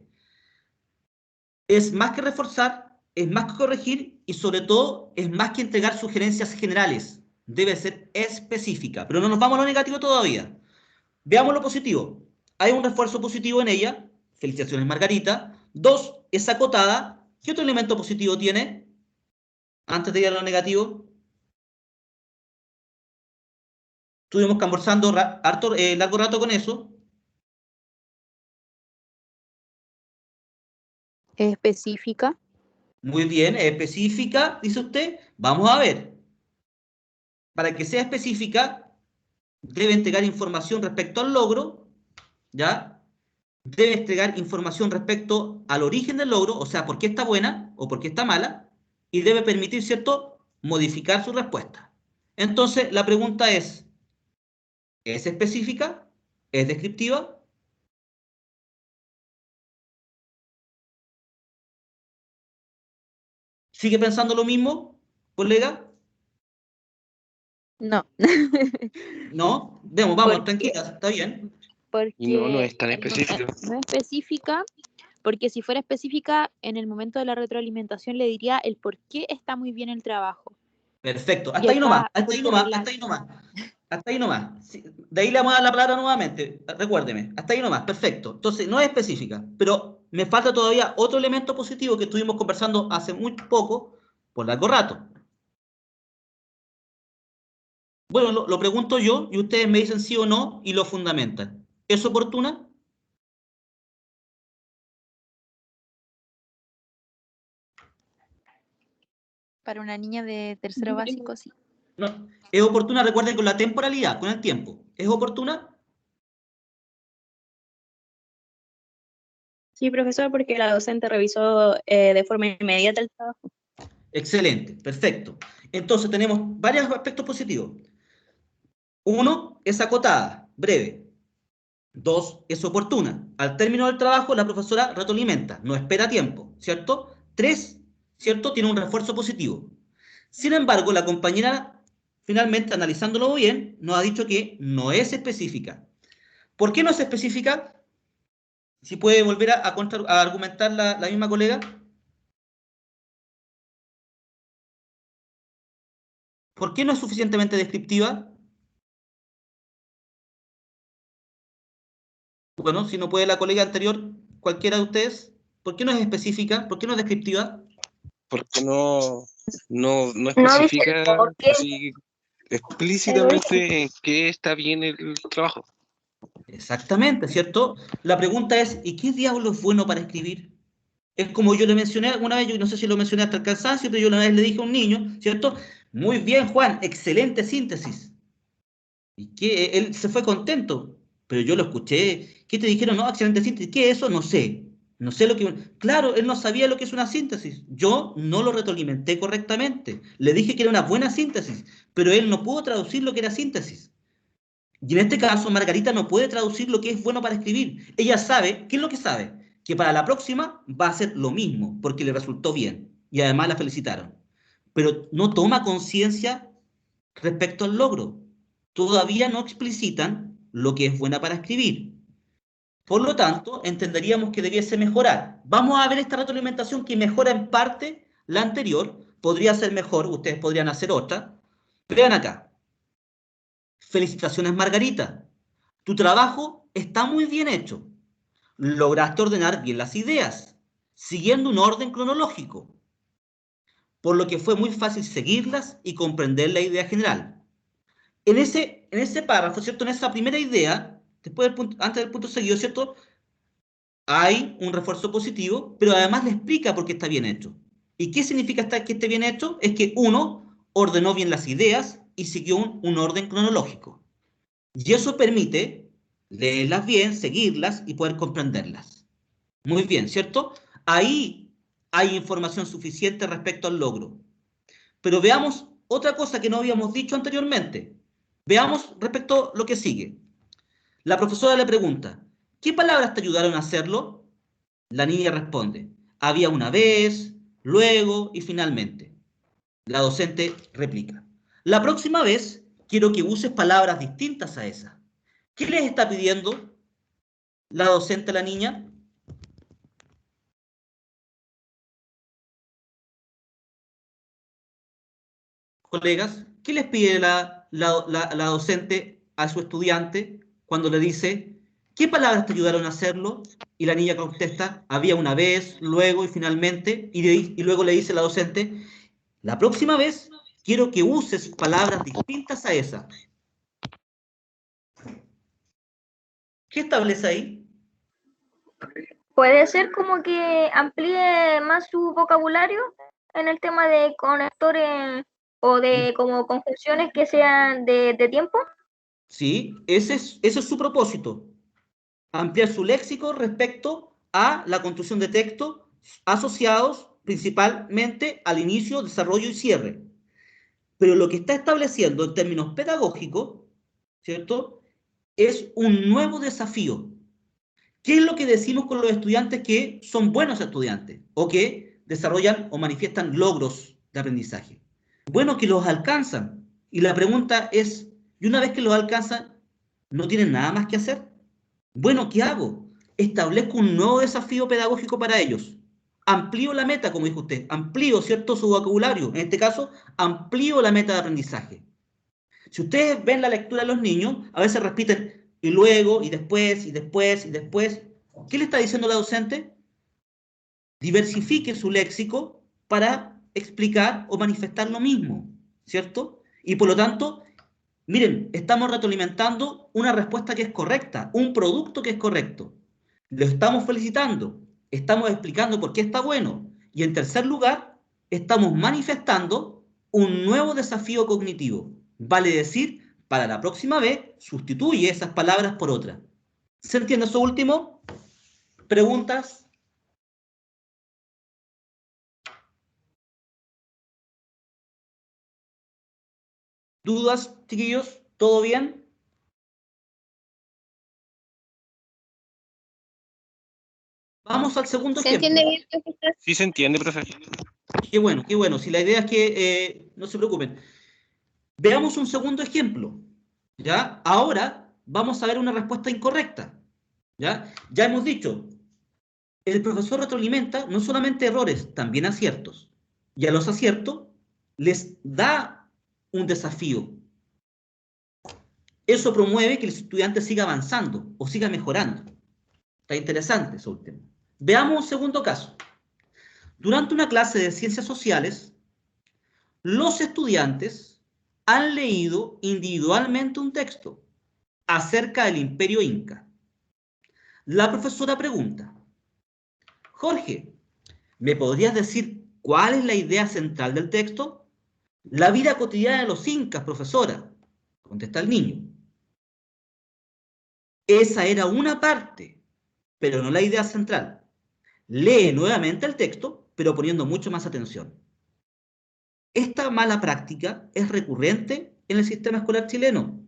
Es más que reforzar, es más que corregir y sobre todo es más que entregar sugerencias generales. Debe ser específica, pero no nos vamos a lo negativo todavía. Veamos lo positivo. Hay un refuerzo positivo en ella. Felicitaciones, Margarita. 2, es acotada. ¿Qué otro elemento positivo tiene? Antes de ir a lo negativo. Estuvimos conversando largo rato con eso. Es específica. Muy bien, es específica, dice usted. Vamos a ver. Para que sea específica, debe entregar información respecto al logro, ¿ya? Debe entregar información respecto al origen del logro, o sea, por qué está buena o por qué está mala, y debe permitir, ¿cierto?, modificar su respuesta. Entonces, la pregunta es específica? ¿Es descriptiva? ¿Sigue pensando lo mismo, colega? No. ¿No? Vamos, Porque, tranquilas, está bien. Y no porque es tan específico. no es específica, porque si fuera específica, en el momento de la retroalimentación le diría el por qué está muy bien el trabajo. Perfecto, Y hasta ahí nomás, acá hasta ahí por nomás, regla- hasta ahí nomás. Hasta ahí nomás. Sí, de ahí le vamos a dar la palabra nuevamente. Recuérdeme. Hasta ahí nomás. Perfecto. Entonces, no es específica. Pero me falta todavía otro elemento positivo que estuvimos conversando hace muy poco, por largo rato. Bueno, lo pregunto yo y ustedes me dicen sí o no y lo fundamentan. ¿Es oportuna? Para una niña de tercero básico, sí. No. ¿Es oportuna? Recuerden con la temporalidad, con el tiempo. ¿Es oportuna? Sí, profesor, porque la docente revisó de forma inmediata el trabajo. Excelente, perfecto. Entonces tenemos varios aspectos positivos. 1, es acotada, breve. 2, es oportuna. Al término del trabajo, la profesora retroalimenta, no espera tiempo, ¿cierto? 3, ¿cierto? Tiene un refuerzo positivo. Sin embargo, la compañera, finalmente, analizándolo bien, nos ha dicho que no es específica. ¿Por qué no es específica? Si puede volver a argumentar la misma colega. ¿Por qué no es suficientemente descriptiva? Bueno, si no puede la colega anterior, cualquiera de ustedes, ¿por qué no es específica? ¿Por qué no es descriptiva? Porque no No dice especifica por qué. así explícitamente en qué está bien el trabajo. Exactamente, ¿cierto? La pregunta es, ¿y qué diablo es bueno para escribir? Es como yo le mencioné alguna vez, yo no sé si lo mencioné hasta el cansancio, pero yo una vez le dije a un niño, ¿cierto? Muy bien, Juan, excelente síntesis. Y que él se fue contento, pero yo lo escuché. ¿Qué te dijeron? No, excelente síntesis. ¿Qué es eso? No sé. No sé lo que... Claro, él no sabía lo que es una síntesis. Yo no lo retroalimenté correctamente. Le dije que era una buena síntesis, pero él no pudo traducir lo que era síntesis. Y en este caso, Margarita no puede traducir lo que es bueno para escribir. Ella sabe, ¿qué es lo que sabe? Que para la próxima va a hacer lo mismo, porque le resultó bien. Y además la felicitaron. Pero no toma conciencia respecto al logro. Todavía no explicitan lo que es buena para escribir. Por lo tanto, entenderíamos que debiese mejorar. Vamos a ver esta retroalimentación que mejora en parte la anterior. Podría ser mejor, ustedes podrían hacer otra. Vean acá. Felicitaciones, Margarita. Tu trabajo está muy bien hecho. Lograste ordenar bien las ideas, siguiendo un orden cronológico, por lo que fue muy fácil seguirlas y comprender la idea general. en ese párrafo, ¿cierto? En esa primera idea, después del punto, antes del punto seguido, ¿cierto? Hay un refuerzo positivo, pero además le explica por qué está bien hecho. ¿Y qué significa que esté bien hecho? Es que uno ordenó bien las ideas y siguió un orden cronológico. Y eso permite leerlas bien, seguirlas y poder comprenderlas. Muy bien, ¿cierto? Ahí hay información suficiente respecto al logro. Pero veamos otra cosa que no habíamos dicho anteriormente. Veamos respecto a lo que sigue. La profesora le pregunta, ¿qué palabras te ayudaron a hacerlo? La niña responde, había una vez, luego y finalmente. La docente replica, la próxima vez quiero que uses palabras distintas a esas. ¿Qué les está pidiendo la docente a la niña? Colegas, ¿qué les pide la docente a su estudiante cuando le dice, ¿qué palabras te ayudaron a hacerlo? Y la niña contesta, había una vez, luego y finalmente, y luego le dice la docente, la próxima vez quiero que uses palabras distintas a esas. ¿Qué establece ahí? Puede ser como que amplíe más su vocabulario en el tema de conectores o de como conjunciones que sean de tiempo. Sí, ese es su propósito. Ampliar su léxico respecto a la construcción de texto asociados principalmente al inicio, desarrollo y cierre. Pero lo que está estableciendo en términos pedagógicos, ¿cierto? Es un nuevo desafío. ¿Qué es lo que decimos con los estudiantes que son buenos estudiantes o que desarrollan o manifiestan logros de aprendizaje? Bueno, que los alcanzan. Y la pregunta es, ¿y una vez que los alcanzan, no tienen nada más que hacer? Bueno, ¿qué hago? Establezco un nuevo desafío pedagógico para ellos. Amplío la meta, como dijo usted, amplío, ¿cierto?, su vocabulario. En este caso, amplío la meta de aprendizaje. Si ustedes ven la lectura de los niños, a veces repiten y luego, y después, y después, y después. ¿Qué le está diciendo la docente? Diversifique su léxico para explicar o manifestar lo mismo, ¿cierto? Y por lo tanto, miren, estamos retroalimentando una respuesta que es correcta, un producto que es correcto. Lo estamos felicitando, estamos explicando por qué está bueno. Y en tercer lugar, estamos manifestando un nuevo desafío cognitivo. Vale decir, para la próxima vez, sustituye esas palabras por otras. ¿Se entiende eso último? ¿Preguntas? ¿Dudas, chiquillos? ¿Todo bien? Vamos al segundo ¿Se ejemplo. entiende bien, profesor? Sí se entiende, profe. Qué bueno, qué bueno. Si la idea es que no se preocupen. Veamos un segundo ejemplo. ¿Ya? Ahora vamos a ver una respuesta incorrecta. ¿Ya? Ya hemos dicho, el profesor retroalimenta no solamente errores, también aciertos. Y a los aciertos les da un desafío. Eso promueve que el estudiante siga avanzando o siga mejorando. Está interesante eso último. Veamos un segundo caso. Durante una clase de ciencias sociales, los estudiantes han leído individualmente un texto acerca del Imperio Inca. La profesora pregunta, Jorge, ¿me podrías decir cuál es la idea central del texto? La vida cotidiana de los incas, profesora, contesta el niño. Esa era una parte, pero no la idea central. Lee nuevamente el texto, pero poniendo mucho más atención. Esta mala práctica es recurrente en el sistema escolar chileno.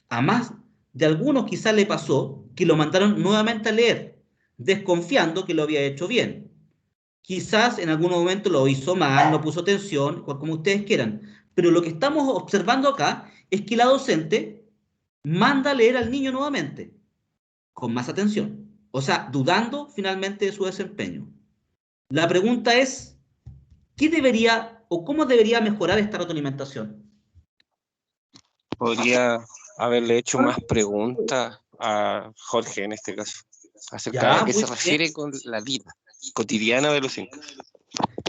A más de algunos quizás le pasó que lo mandaron nuevamente a leer, desconfiando que lo había hecho bien. Quizás en algún momento lo hizo mal, no puso atención, como ustedes quieran. Pero lo que estamos observando acá es que la docente manda a leer al niño nuevamente, con más atención. O sea, dudando finalmente de su desempeño. La pregunta es, ¿qué debería o cómo debería mejorar esta retroalimentación? Podría haberle hecho más preguntas a Jorge en este caso, acerca de a qué se refiere con la vida cotidiana de los incas.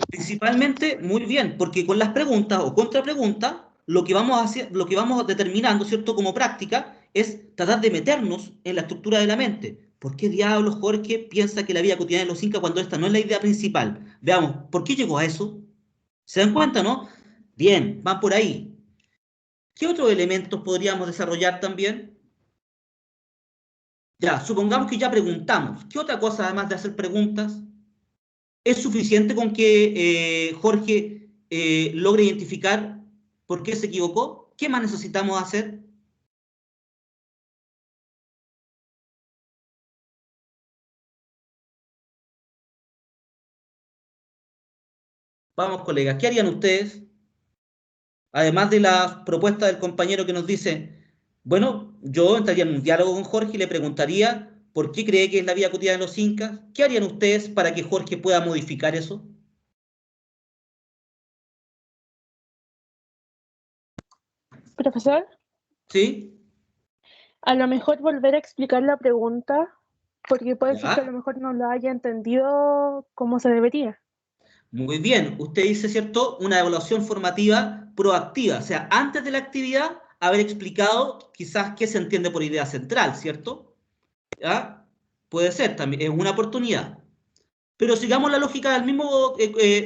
Principalmente, muy bien, porque con las preguntas o contrapreguntas lo que vamos a hacer, lo que vamos determinando, ¿cierto? Como práctica, es tratar de meternos en la estructura de la mente. ¿Por qué diablos Jorge piensa que la vida cotidiana de los incas cuando esta no es la idea principal? Veamos, ¿por qué llegó a eso? ¿Se dan cuenta, no? Bien, van por ahí. ¿Qué otros elementos podríamos desarrollar también? Ya, supongamos que ya preguntamos. ¿Qué otra cosa además de hacer preguntas? ¿Es suficiente con que Jorge logre identificar por qué se equivocó? ¿Qué más necesitamos hacer? Vamos, colegas, ¿qué harían ustedes? Además de la propuesta del compañero que nos dice, bueno, yo entraría en un diálogo con Jorge y le preguntaría por qué cree que es la vida cotidiana de los incas. ¿Qué harían ustedes para que Jorge pueda modificar eso? Profesor, ¿Sí? a lo mejor volver a explicar la pregunta, porque puede ser que a ¿Ya? lo mejor no lo haya entendido como se debería. Muy bien. Usted dice, ¿cierto? Una evaluación formativa proactiva. O sea, antes de la actividad, haber explicado quizás qué se entiende por idea central, ¿cierto? ¿Ya? Puede ser también, es una oportunidad. Pero sigamos la lógica del mismo,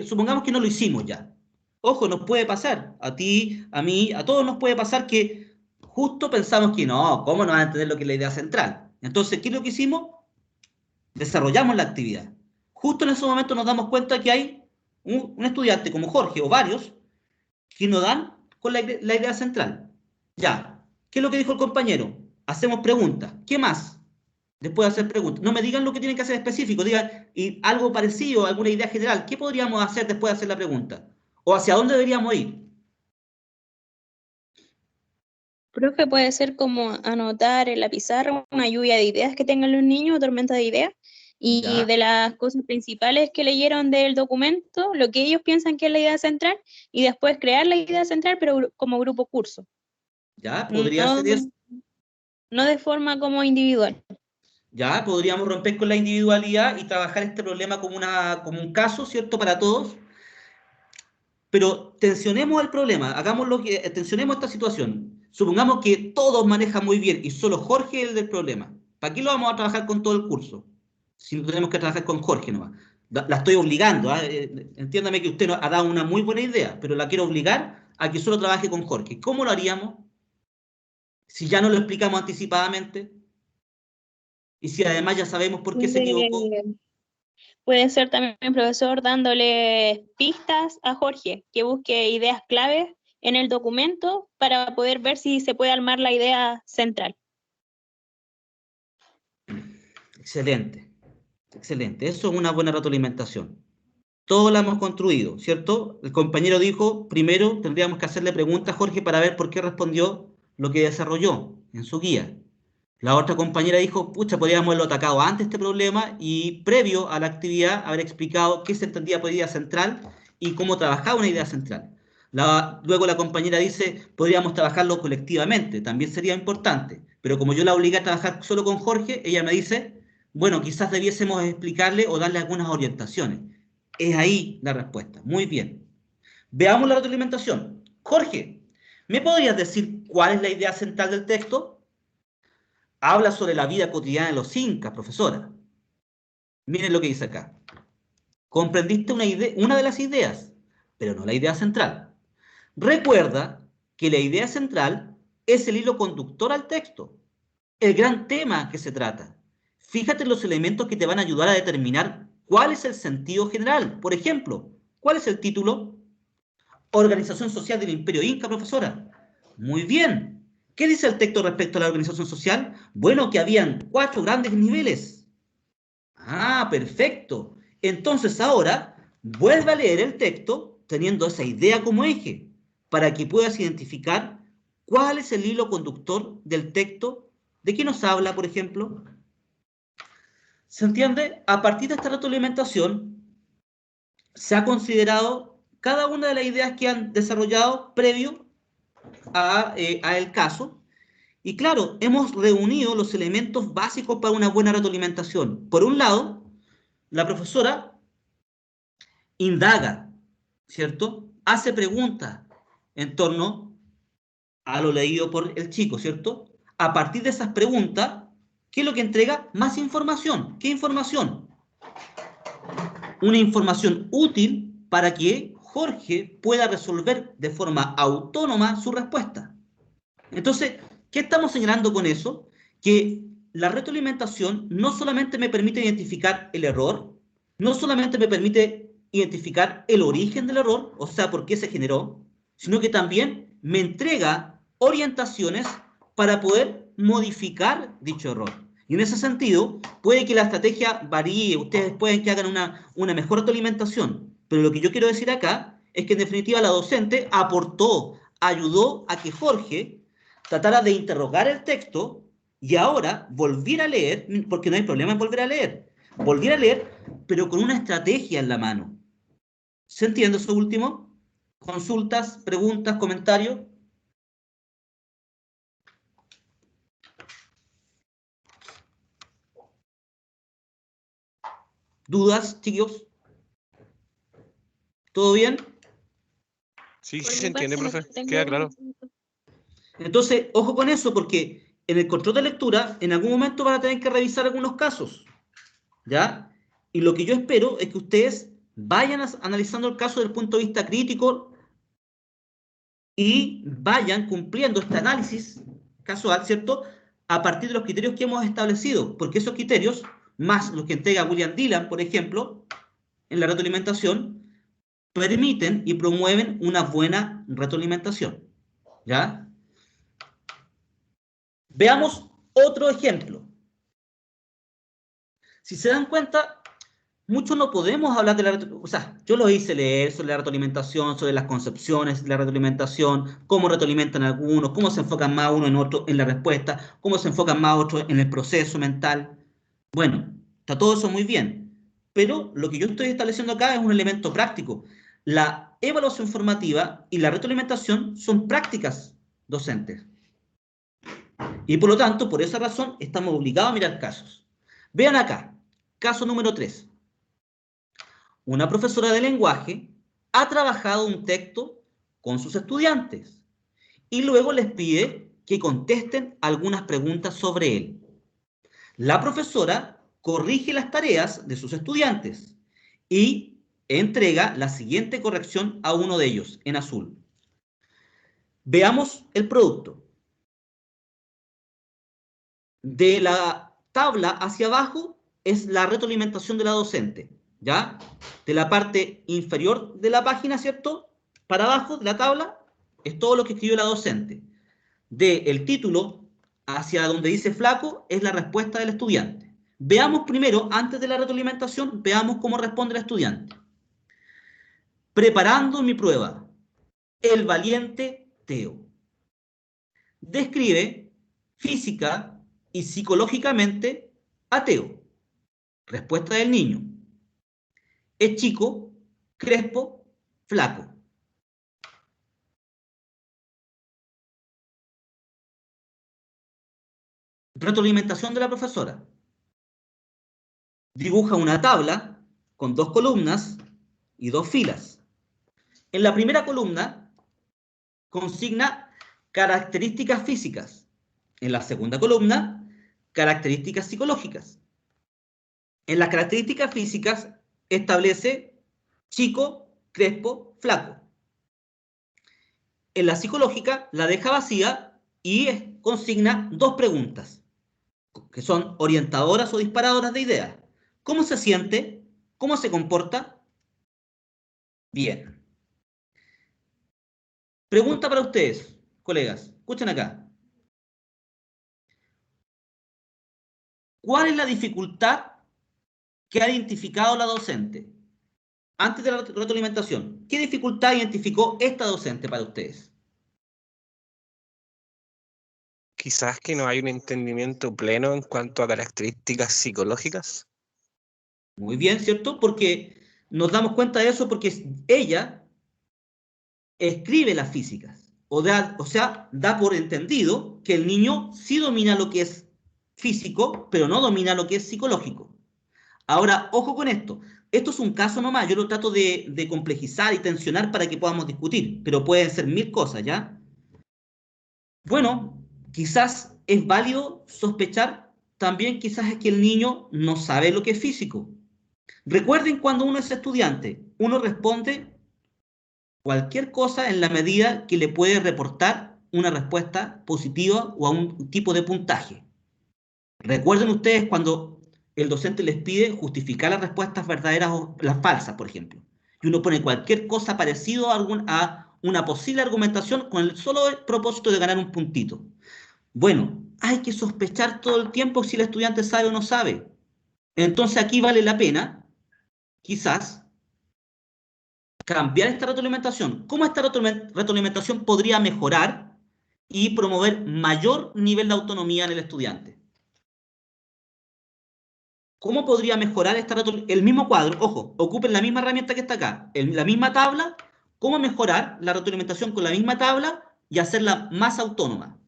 supongamos que no lo hicimos ya. Ojo, nos puede pasar, a ti, a mí, a todos nos puede pasar que justo pensamos que no, ¿cómo no van a entender lo que es la idea central? Entonces, ¿qué es lo que hicimos? Desarrollamos la actividad. Justo en ese momento nos damos cuenta que hay un estudiante como Jorge o varios que no dan con la idea central. Ya, ¿qué es lo que dijo el compañero? Hacemos preguntas. ¿Qué más? Después de hacer preguntas. No me digan lo que tienen que hacer específico, digan y algo parecido, alguna idea general. ¿Qué podríamos hacer después de hacer la pregunta? ¿O hacia dónde deberíamos ir? Profe, puede ser como anotar en la pizarra una lluvia de ideas que tengan los niños, tormenta de ideas, y Ya, de las cosas principales que leyeron del documento, lo que ellos piensan que es la idea central, y después crear la idea central, pero como grupo curso, ya, podría no, ser eso. no de forma como individual. Ya, podríamos romper con la individualidad y trabajar este problema como un caso, ¿cierto? Para todos. Pero tensionemos el problema, tensionemos esta situación. Supongamos que todos manejan muy bien y solo Jorge es el del problema. ¿Para qué lo vamos a trabajar con todo el curso? Si no tenemos que trabajar con Jorge nomás. La estoy obligando, ¿ah? Entiéndame que usted ha dado una muy buena idea, pero la quiero obligar a que solo trabaje con Jorge. ¿Cómo lo haríamos? Si ya no lo explicamos anticipadamente y si además ya sabemos por qué se equivocó. Puede ser también, profesor, dándole pistas a Jorge, que busque ideas claves en el documento para poder ver si se puede armar la idea central. Excelente, excelente. Eso es una buena retroalimentación. Todos la hemos construido, ¿cierto? El compañero dijo, primero tendríamos que hacerle preguntas a Jorge para ver por qué respondió lo que desarrolló en su guía. La otra compañera dijo, pucha, podríamos haberlo atacado antes este problema y previo a la actividad haber explicado qué se entendía por idea central y cómo trabajaba una idea central. Luego la compañera dice, podríamos trabajarlo colectivamente, también sería importante, pero como yo la obligué a trabajar solo con Jorge, ella me dice, bueno, quizás debiésemos explicarle o darle algunas orientaciones. Es ahí la respuesta. Muy bien. Veamos la retroalimentación. Jorge, ¿me podrías decir cuál es la idea central del texto? Habla sobre la vida cotidiana de los incas, profesora. Miren lo que dice acá. Comprendiste una de las ideas, pero no la idea central. Recuerda que la idea central es el hilo conductor al texto, el gran tema que se trata. Fíjate en los elementos que te van a ayudar a determinar cuál es el sentido general. Por ejemplo, ¿cuál es el título? Organización social del Imperio Inca, profesora. Muy bien. ¿Qué dice el texto respecto a la organización social? Bueno, que habían 4 grandes niveles. Ah, perfecto. Entonces ahora vuelve a leer el texto teniendo esa idea como eje para que puedas identificar cuál es el hilo conductor del texto. ¿De qué nos habla, por ejemplo? ¿Se entiende? A partir de esta retroalimentación se ha considerado cada una de las ideas que han desarrollado previo a el caso. Y claro, hemos reunido los elementos básicos para una buena retroalimentación. Por un lado, la profesora indaga, ¿cierto? Hace preguntas en torno a lo leído por el chico, ¿cierto? A partir de esas preguntas, ¿qué es lo que entrega? Más información. ¿Qué información? Una información útil para que Jorge pueda resolver de forma autónoma su respuesta. Entonces, ¿qué estamos señalando con eso? Que la retroalimentación no solamente me permite identificar el error, no solamente me permite identificar el origen del error, o sea, por qué se generó, sino que también me entrega orientaciones para poder modificar dicho error. Y en ese sentido, puede que la estrategia varíe, ustedes pueden que hagan una mejor retroalimentación, pero lo que yo quiero decir acá es que en definitiva la docente aportó, ayudó a que Jorge tratara de interrogar el texto y ahora volviera a leer, porque no hay problema en volver a leer, pero con una estrategia en la mano. ¿Se entiende eso último? ¿Consultas, preguntas, comentarios? ¿Dudas, chicos? ¿Todo bien? Sí, sí se entiende, profe. Queda claro. Entonces, ojo con eso, porque en el control de lectura, en algún momento van a tener que revisar algunos casos, ¿ya? Y lo que yo espero es que ustedes vayan analizando el caso desde el punto de vista crítico y vayan cumpliendo este análisis casual, ¿cierto? A partir de los criterios que hemos establecido, porque esos criterios, más los que entrega William Dillon, por ejemplo, en la retroalimentación, permiten y promueven una buena retroalimentación, ¿ya? Veamos otro ejemplo. Si se dan cuenta, mucho no podemos hablar de la retroalimentación. O sea, yo lo hice leer sobre la retroalimentación, sobre las concepciones de la retroalimentación, cómo retroalimentan algunos, cómo se enfocan más uno en otro en la respuesta, cómo se enfocan más otros en el proceso mental. Bueno, está todo eso muy bien. Pero lo que yo estoy estableciendo acá es un elemento práctico. La evaluación formativa y la retroalimentación son prácticas docentes. Y por lo tanto, por esa razón, estamos obligados a mirar casos. Vean acá, caso número 3. Una profesora de lenguaje ha trabajado un texto con sus estudiantes y luego les pide que contesten algunas preguntas sobre él. La profesora corrige las tareas de sus estudiantes y entrega la siguiente corrección a uno de ellos, en azul. Veamos el producto. De la tabla hacia abajo es la retroalimentación de la docente, ¿ya? De la parte inferior de la página, ¿cierto? Para abajo de la tabla es todo lo que escribió la docente. Del título hacia donde dice flaco es la respuesta del estudiante. Veamos primero, antes de la retroalimentación, veamos cómo responde el estudiante. Preparando mi prueba, el valiente Teo describe física y psicológicamente ateo. Respuesta del niño. Es chico, crespo, flaco. Retroalimentación de la profesora. Dibuja una tabla con 2 columnas y 2 filas. En la primera columna consigna características físicas. En la segunda columna, características psicológicas. En las características físicas establece chico, crespo, flaco. En la psicológica la deja vacía y consigna 2 preguntas, que son orientadoras o disparadoras de ideas. ¿Cómo se siente? ¿Cómo se comporta? Bien. Pregunta para ustedes, colegas. Escuchen acá. ¿Cuál es la dificultad que ha identificado la docente? Antes de la retroalimentación, ¿qué dificultad identificó esta docente para ustedes? Quizás que no hay un entendimiento pleno en cuanto a características psicológicas. Muy bien, ¿cierto? Porque nos damos cuenta de eso porque ella escribe las físicas. O sea, da por entendido que el niño sí domina lo que es físico, pero no domina lo que es psicológico. Ahora, ojo con esto. Esto es un caso nomás. Yo lo trato de complejizar y tensionar para que podamos discutir, pero pueden ser 1000 cosas, ¿ya? Bueno, quizás es válido sospechar, también quizás es que el niño no sabe lo que es físico. Recuerden, cuando uno es estudiante, uno responde cualquier cosa en la medida que le puede reportar una respuesta positiva o a un tipo de puntaje. Recuerden ustedes cuando el docente les pide justificar las respuestas verdaderas o las falsas, por ejemplo. Y uno pone cualquier cosa parecido a una posible argumentación con el solo propósito de ganar un puntito. Bueno, hay que sospechar todo el tiempo si el estudiante sabe o no sabe. Entonces aquí vale la pena, quizás, cambiar esta retroalimentación. ¿Cómo esta retroalimentación podría mejorar y promover mayor nivel de autonomía en el estudiante? ¿Cómo podría mejorar el mismo cuadro? Ojo, ocupen la misma herramienta que está acá, la misma tabla. ¿Cómo mejorar la retroalimentación con la misma tabla y hacerla más autónoma?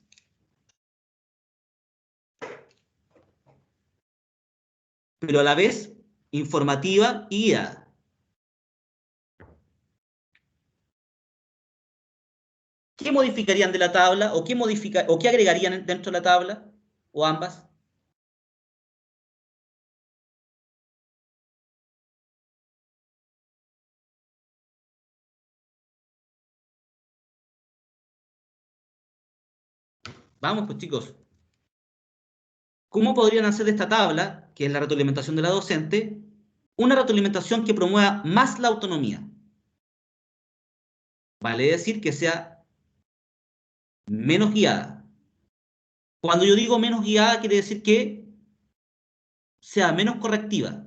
Pero a la vez informativa y guiada. ¿Qué modificarían de la tabla o qué agregarían dentro de la tabla? ¿O ambas? Vamos, pues, chicos. ¿Cómo podrían hacer de esta tabla, que es la retroalimentación de la docente, una retroalimentación que promueva más la autonomía? Vale decir que sea menos guiada. Cuando yo digo menos guiada, quiere decir que sea menos correctiva,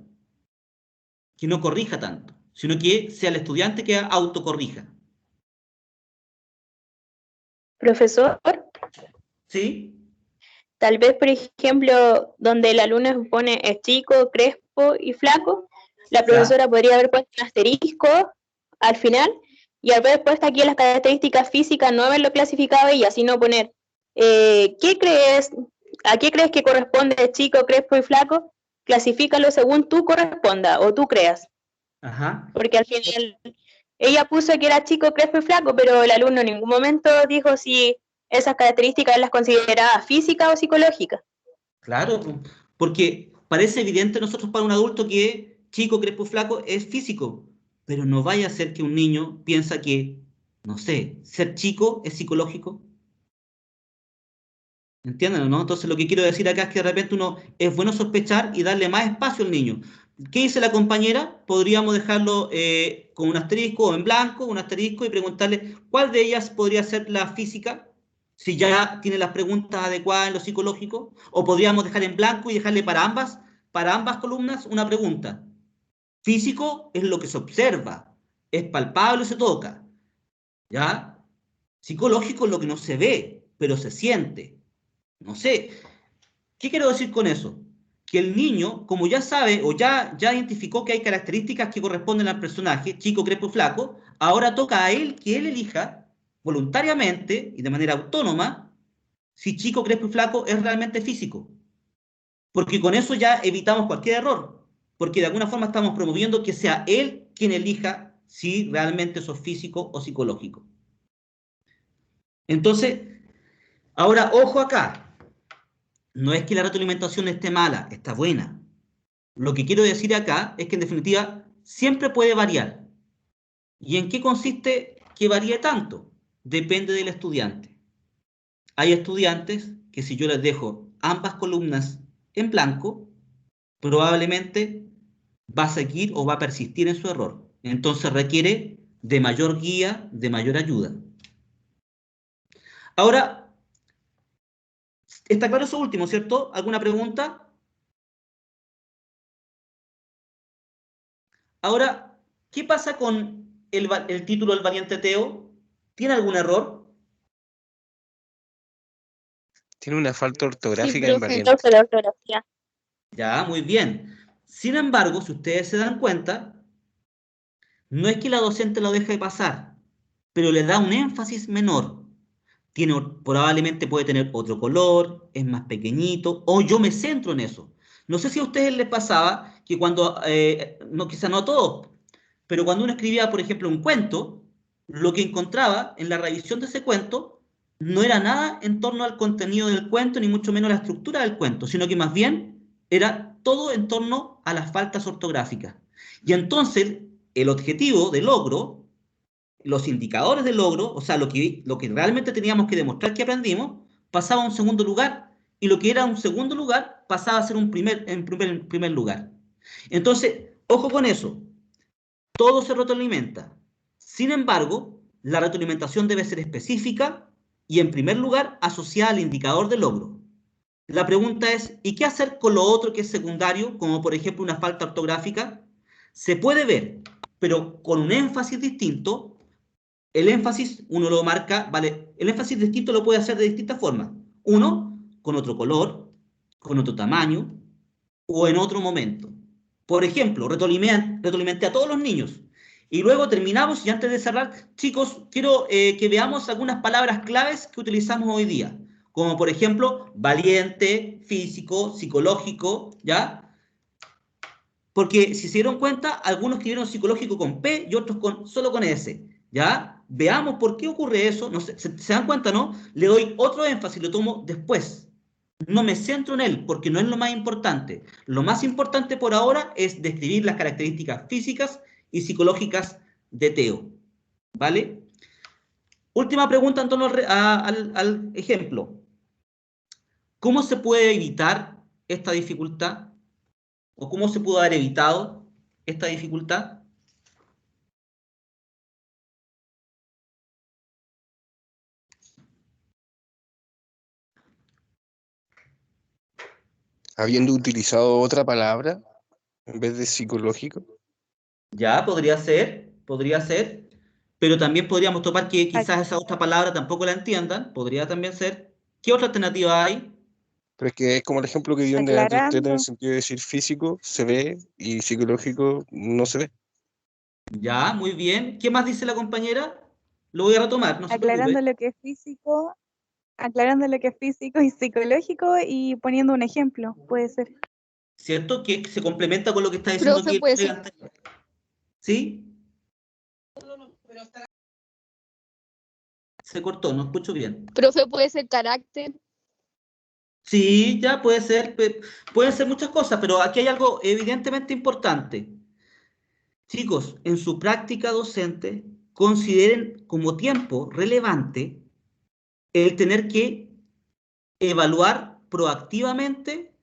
que no corrija tanto, sino que sea el estudiante que autocorrija. Profesor, ¿Sí? tal vez, por ejemplo, donde el alumno pone es chico, crespo y flaco, la profesora podría haber puesto un asterisco al final y haber puesto aquí las características físicas, no haberlo clasificado y así no poner ¿qué crees? ¿A qué crees que corresponde chico, crespo y flaco? Clasifícalo según tú corresponda o tú creas. Ajá. Porque al final ella puso que era chico, crespo y flaco, pero el alumno en ningún momento dijo si esas características las consideraba físicas o psicológicas. Claro, porque parece evidente nosotros para un adulto que chico, crespo, flaco es físico, pero no vaya a ser que un niño piensa que, no sé, ser chico es psicológico. ¿Entienden, no? Entonces lo que quiero decir acá es que de repente es bueno sospechar y darle más espacio al niño. ¿Qué dice la compañera? Podríamos dejarlo con un asterisco o en blanco, un asterisco, y preguntarle cuál de ellas podría ser la física, si ya tiene las preguntas adecuadas en lo psicológico, o podríamos dejar en blanco y dejarle para ambas columnas una pregunta. Físico es lo que se observa, es palpable, se toca, ¿ya? Psicológico es lo que no se ve, pero se siente. No sé, ¿qué quiero decir con eso? Que el niño, como ya sabe o ya identificó que hay características que corresponden al personaje, chico, crespo, flaco, ahora toca a él que él elija voluntariamente y de manera autónoma si chico, crespo y flaco es realmente físico. Porque con eso ya evitamos cualquier error, porque de alguna forma estamos promoviendo que sea él quien elija si realmente eso es físico o psicológico. Entonces, ahora ojo acá. No es que la retroalimentación esté mala, está buena. Lo que quiero decir acá es que en definitiva siempre puede variar. ¿Y en qué consiste que varíe tanto? Depende del estudiante. Hay estudiantes que si yo les dejo ambas columnas en blanco, probablemente va a seguir o va a persistir en su error. Entonces requiere de mayor guía, de mayor ayuda. Ahora, ¿está claro eso último, cierto? ¿Alguna pregunta? Ahora, ¿qué pasa con el título del valiente Teo? ¿Tiene algún error? Tiene una falta ortográfica Sí, en valiente. la ortografía. Ya, muy bien. Sin embargo, si ustedes se dan cuenta, no es que la docente lo deje de pasar, pero le da un énfasis menor. Probablemente puede tener otro color, es más pequeñito, o yo me centro en eso. No sé si a ustedes les pasaba que cuando, no, quizá no a todos, pero cuando uno escribía, por ejemplo, un cuento, lo que encontraba en la revisión de ese cuento no era nada en torno al contenido del cuento, ni mucho menos a la estructura del cuento, sino que más bien era todo en torno a las faltas ortográficas. Y entonces, el objetivo de logro, los indicadores de logro, o sea, lo que realmente teníamos que demostrar que aprendimos, pasaba a un segundo lugar, y lo que era un segundo lugar pasaba a ser un primer lugar. Entonces, ojo con eso, todo se retroalimenta. Sin embargo, la retroalimentación debe ser específica y, en primer lugar, asociada al indicador de logro. La pregunta es, ¿y qué hacer con lo otro que es secundario, como por ejemplo una falta ortográfica? Se puede ver, pero con un énfasis distinto. El énfasis uno lo marca, ¿vale? El énfasis distinto lo puede hacer de distintas formas. Uno, con otro color, con otro tamaño, o en otro momento. Por ejemplo, retroalimenté a todos los niños. Y luego terminamos, y antes de cerrar, chicos, quiero que veamos algunas palabras claves que utilizamos hoy día. Como por ejemplo, valiente, físico, psicológico, ¿ya? Porque si se dieron cuenta, algunos escribieron psicológico con P y otros solo con S, ¿ya? Veamos por qué ocurre eso. No sé, ¿se dan cuenta, no? Le doy otro énfasis, lo tomo después. No me centro en él porque no es lo más importante. Lo más importante por ahora es describir las características físicas y psicológicas de Teo, ¿vale? Última pregunta en torno al ejemplo. ¿Cómo se puede evitar esta dificultad? ¿O cómo se pudo haber evitado esta dificultad? Habiendo utilizado otra palabra en vez de psicológico. Ya, podría ser, pero también podríamos topar que quizás esa otra palabra tampoco la entiendan, podría también ser. ¿Qué otra alternativa hay? Pero es que es como el ejemplo que dio delante usted en el Aclarando. sentido de decir físico se ve y psicológico no se ve. Ya, muy bien. ¿Qué más dice la compañera? Lo voy a retomar, no se preocupe. Aclarando lo que es físico y psicológico y poniendo un ejemplo, puede ser. ¿Cierto? Que se complementa con lo que está diciendo Profe, aquí. puede ser, ¿Sí? Se cortó, no escucho bien. profe, puede ser carácter. Sí, ya puede ser, pueden ser muchas cosas, pero aquí hay algo evidentemente importante. Chicos, en su práctica docente, consideren como tiempo relevante el tener que evaluar proactivamente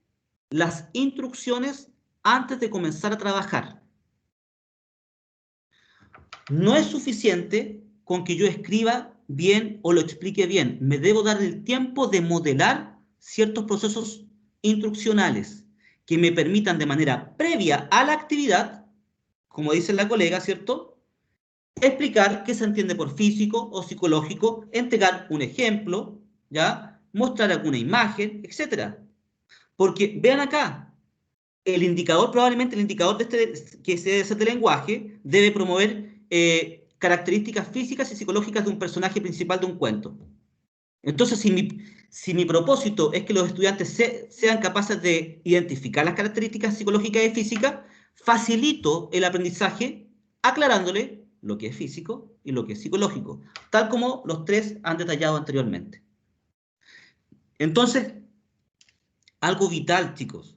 las instrucciones antes de comenzar a trabajar. No es suficiente con que yo escriba bien o lo explique bien. Me debo dar el tiempo de modelar ciertos procesos instruccionales que me permitan de manera previa a la actividad, como dice la colega, ¿cierto?, explicar qué se entiende por físico o psicológico, entregar un ejemplo, ¿ya?, mostrar alguna imagen, etc. Porque vean acá, el indicador, probablemente el indicador que se debe ser de lenguaje, debe promover características físicas y psicológicas de un personaje principal de un cuento. Entonces, si mi propósito es que los estudiantes sean capaces de identificar las características psicológicas y físicas, facilito el aprendizaje aclarándole lo que es físico y lo que es psicológico, tal como los tres han detallado anteriormente. Entonces, algo vital, chicos.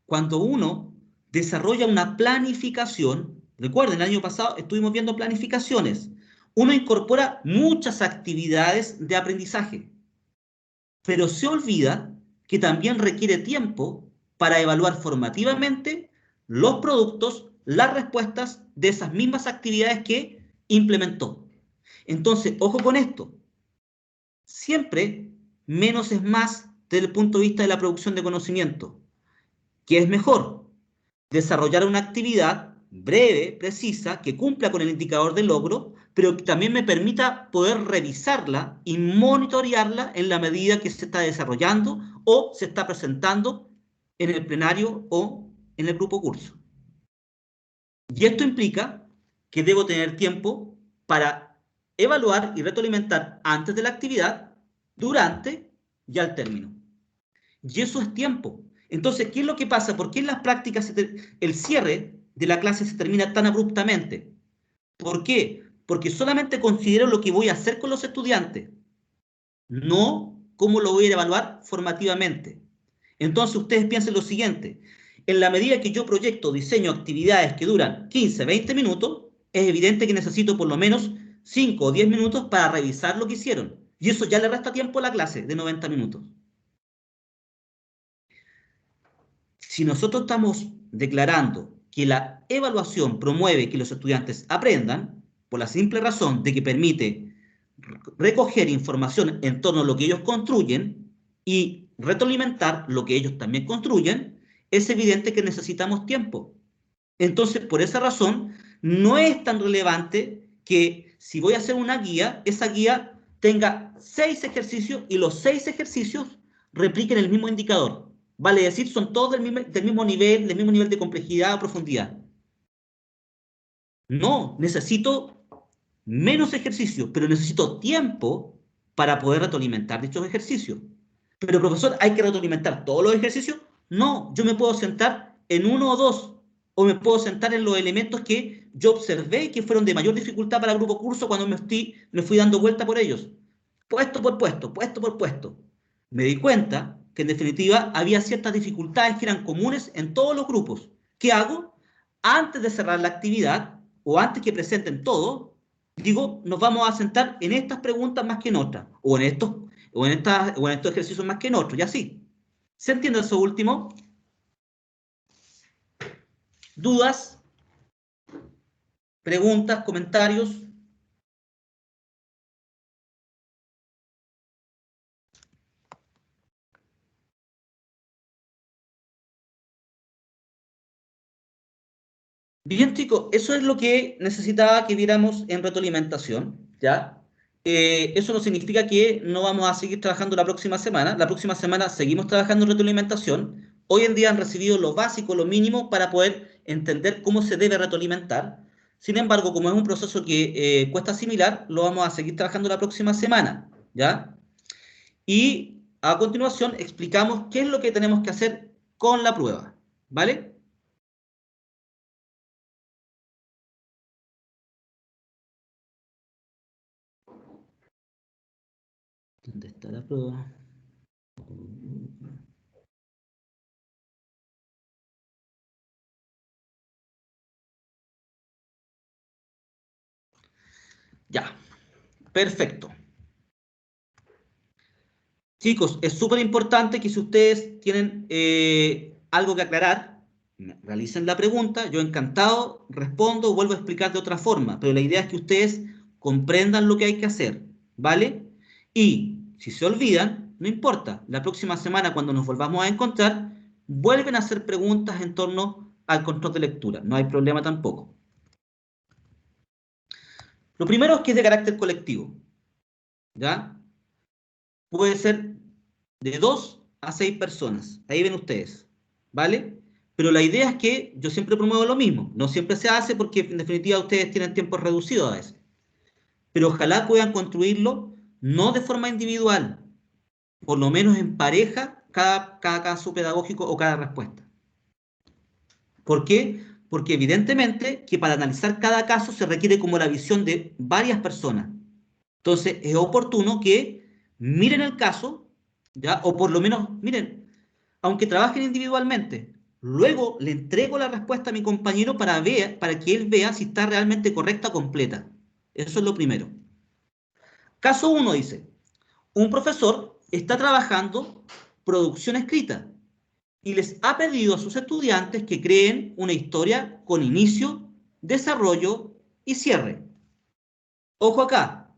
Cuando uno desarrolla una planificación, recuerden, el año pasado estuvimos viendo planificaciones, uno incorpora muchas actividades de aprendizaje, pero se olvida que también requiere tiempo para evaluar formativamente los productos, las respuestas de esas mismas actividades que implementó. Entonces, ojo con esto. Siempre menos es más desde el punto de vista de la producción de conocimiento. ¿Qué es mejor? Desarrollar una actividad breve, precisa, que cumpla con el indicador de logro, pero que también me permita poder revisarla y monitorearla en la medida que se está desarrollando o se está presentando en el plenario o en el grupo curso. Y esto implica que debo tener tiempo para evaluar y retroalimentar antes de la actividad, durante y al término. Y eso es tiempo. Entonces, ¿qué es lo que pasa? ¿Por qué en las prácticas el cierre de la clase se termina tan abruptamente? ¿Por qué? Porque solamente considero lo que voy a hacer con los estudiantes. no cómo lo voy a evaluar formativamente. Entonces ustedes piensen lo siguiente, en la medida que yo proyecto, diseño actividades que duran 15, 20 minutos, es evidente que necesito por lo menos 5 o 10 minutos para revisar lo que hicieron. Y eso ya le resta tiempo a la clase de 90 minutos. Si nosotros estamos declarando que la evaluación promueve que los estudiantes aprendan, por la simple razón de que permite recoger información en torno a lo que ellos construyen y retroalimentar lo que ellos también construyen, es evidente que necesitamos tiempo. Entonces, por esa razón, no es tan relevante que si voy a hacer una guía, esa guía tenga 6 ejercicios y los 6 ejercicios repliquen el mismo indicador. Vale decir, son todos del mismo nivel de complejidad o profundidad. No, necesito menos ejercicios, pero necesito tiempo para poder retroalimentar dichos ejercicios. Pero, profesor, ¿hay que retroalimentar todos los ejercicios? No, yo me puedo sentar en uno o dos, o me puedo sentar en los elementos que yo observé y que fueron de mayor dificultad para el grupo curso cuando me fui dando vuelta por ellos. Puesto por puesto, puesto por puesto. Me di cuenta que en definitiva había ciertas dificultades que eran comunes en todos los grupos. ¿Qué hago? Antes de cerrar la actividad, o antes que presenten todo, digo, nos vamos a sentar en estas preguntas más que en otras, o en estos ejercicios más que en otros, y así. ¿Se entiende eso último? ¿Dudas? ¿Preguntas? ¿Comentarios? Bien, chicos, eso es lo que necesitaba que viéramos en retroalimentación, ¿ya? Eso no significa que no vamos a seguir trabajando la próxima semana. La próxima semana seguimos trabajando en retroalimentación. Hoy en día han recibido lo básico, lo mínimo, para poder entender cómo se debe retroalimentar. Sin embargo, como es un proceso que cuesta asimilar, lo vamos a seguir trabajando la próxima semana, ¿ya? Y a continuación explicamos qué es lo que tenemos que hacer con la prueba, ¿vale? ¿Dónde está la prueba? Ya, perfecto. Chicos, es súper importante que si ustedes tienen algo que aclarar, realicen la pregunta, yo encantado respondo, vuelvo a explicar de otra forma, pero la idea es que ustedes comprendan lo que hay que hacer, ¿vale? Y si se olvidan, no importa, la próxima semana cuando nos volvamos a encontrar, vuelven a hacer preguntas en torno al control de lectura, no hay problema tampoco. Lo primero es que es de carácter colectivo, ¿ya? Puede ser de 2 a 6 personas, ahí ven ustedes, ¿vale? Pero la idea es que yo siempre promuevo lo mismo, no siempre se hace porque en definitiva ustedes tienen tiempos reducidos a veces, pero ojalá puedan construirlo no de forma individual, por lo menos en pareja, cada caso pedagógico o cada respuesta. ¿Por qué? Porque evidentemente que para analizar cada caso se requiere como la visión de varias personas. Entonces es oportuno que miren el caso, ¿ya? O por lo menos, miren, aunque trabajen individualmente, luego le entrego la respuesta a mi compañero para que él vea si está realmente correcta o completa. Eso es lo primero. Caso 1 dice, un profesor está trabajando producción escrita y les ha pedido a sus estudiantes que creen una historia con inicio, desarrollo y cierre. Ojo acá,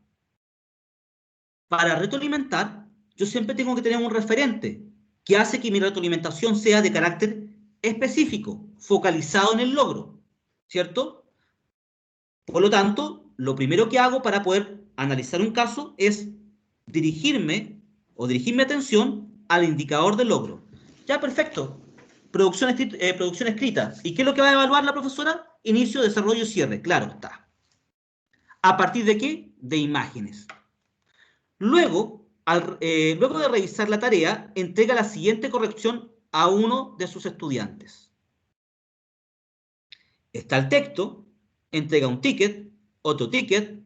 para retroalimentar, yo siempre tengo que tener un referente que hace que mi retroalimentación sea de carácter específico, focalizado en el logro, ¿cierto? Por lo tanto, lo primero que hago para poder analizar un caso es dirigir mi atención al indicador de logro. Ya, perfecto. Producción escrita. ¿Y qué es lo que va a evaluar la profesora? Inicio, desarrollo y cierre. Claro está. ¿A partir de qué? De imágenes. Luego de revisar la tarea, entrega la siguiente corrección a uno de sus estudiantes. Está el texto, entrega un ticket, otro ticket,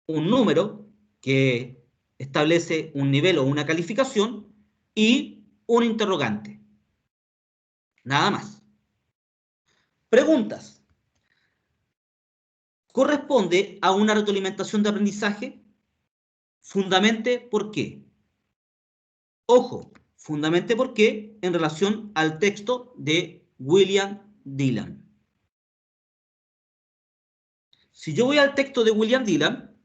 un número, que establece un nivel o una calificación y un interrogante. Nada más. Preguntas. ¿Corresponde a una retroalimentación de aprendizaje? Fundamente por qué. Ojo, fundamente por qué en relación al texto de William Dillon. Si yo voy al texto de William Dillon,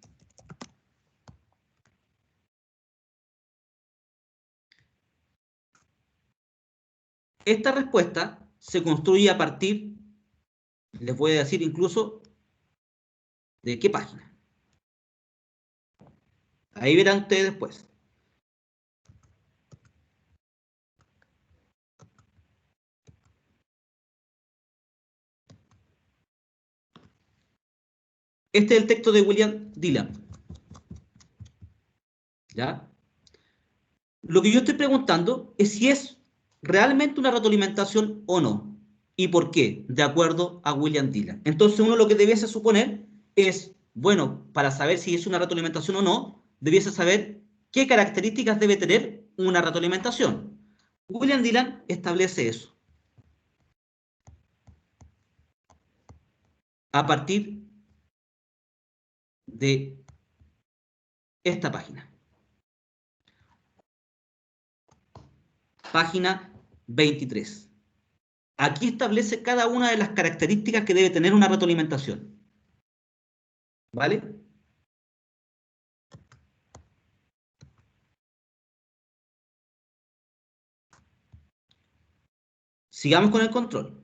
esta respuesta se construye a partir, les voy a decir incluso, ¿de qué página? Ahí verán ustedes después. Este es el texto de William Dillon. ¿Ya? Lo que yo estoy preguntando es si es realmente una retroalimentación o no. ¿Y por qué? De acuerdo a William Dillon. Entonces uno lo que debiese suponer es, bueno, para saber si es una retroalimentación o no, debiese saber qué características debe tener una retroalimentación. William Dillon establece eso. A partir de esta página. Página 23. Aquí establece cada una de las características que debe tener una retroalimentación. ¿Vale? Sigamos con el control.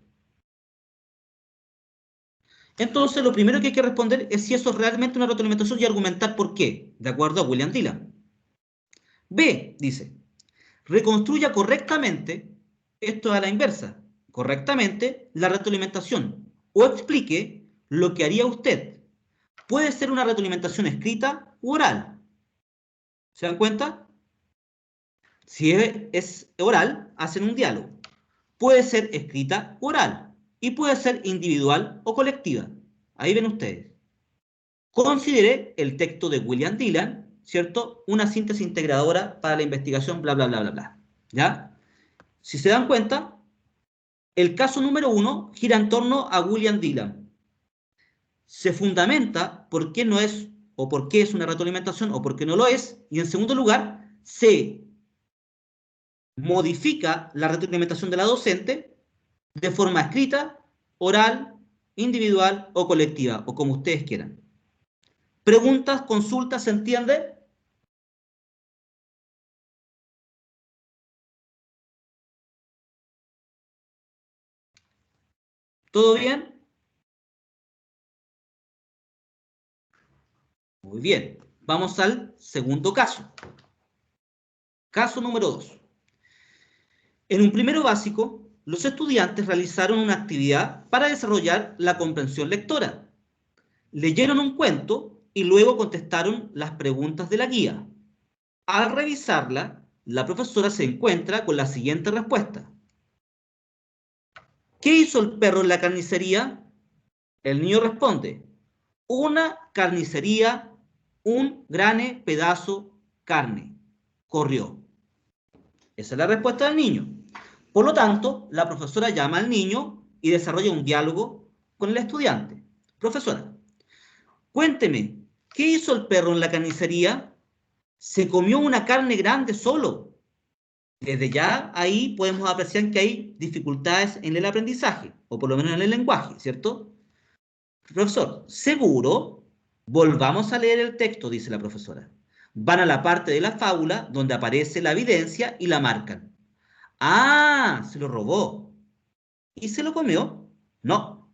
Entonces, lo primero que hay que responder es si eso es realmente una retroalimentación y argumentar por qué, de acuerdo a William Dillon. B, dice, reconstruya correctamente, esto a la inversa, correctamente la retroalimentación o explique lo que haría usted. Puede ser una retroalimentación escrita u oral. ¿Se dan cuenta? Si es oral, hacen un diálogo. Puede ser escrita u oral. Y puede ser individual o colectiva. Ahí ven ustedes. Considere el texto de William Dillon, ¿cierto? Una síntesis integradora para la investigación, bla, bla, bla, bla, bla. ¿Ya? Si se dan cuenta, el caso número 1 gira en torno a William Dillon. Se fundamenta por qué no es, o por qué es una retroalimentación, o por qué no lo es. Y en segundo lugar, se modifica la retroalimentación de la docente de forma escrita, oral, individual o colectiva, o como ustedes quieran. Preguntas, consultas, ¿se entiende? ¿Todo bien? Muy bien. Vamos al segundo caso. Caso número 2. En un primero básico, los estudiantes realizaron una actividad para desarrollar la comprensión lectora. Leyeron un cuento y luego contestaron las preguntas de la guía. Al revisarla, la profesora se encuentra con la siguiente respuesta. ¿Qué hizo el perro en la carnicería? El niño responde, una carnicería, un grane pedazo carne. Corrió. Esa es la respuesta del niño. Por lo tanto, la profesora llama al niño y desarrolla un diálogo con el estudiante. Profesora, cuénteme, ¿qué hizo el perro en la carnicería? Se comió una carne grande solo. Desde ya ahí podemos apreciar que hay dificultades en el aprendizaje, o por lo menos en el lenguaje, ¿cierto? Profesor, seguro, volvamos a leer el texto, dice la profesora. Van a la parte de la fábula donde aparece la evidencia y la marcan. Ah, se lo robó. ¿Y se lo comió? No.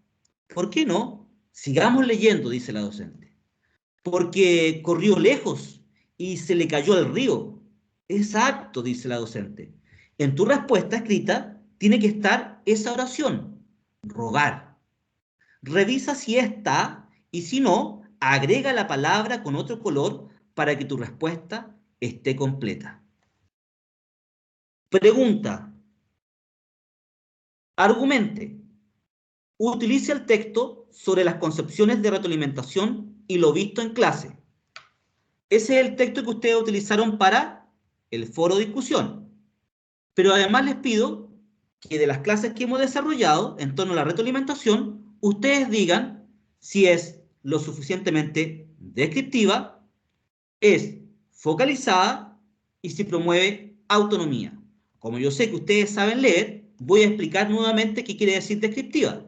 ¿Por qué no? Sigamos leyendo, dice la docente. Porque corrió lejos y se le cayó al río. Exacto, dice la docente. En tu respuesta escrita tiene que estar esa oración. Robar. Revisa si está y si no, agrega la palabra con otro color para que tu respuesta esté completa. Pregunta. Argumente. Utilice el texto sobre las concepciones de retroalimentación y lo visto en clase. Ese es el texto que ustedes utilizaron para el foro de discusión. Pero además les pido que de las clases que hemos desarrollado en torno a la retroalimentación, ustedes digan si es lo suficientemente descriptiva, es focalizada y si promueve autonomía. Como yo sé que ustedes saben leer, voy a explicar nuevamente qué quiere decir descriptiva.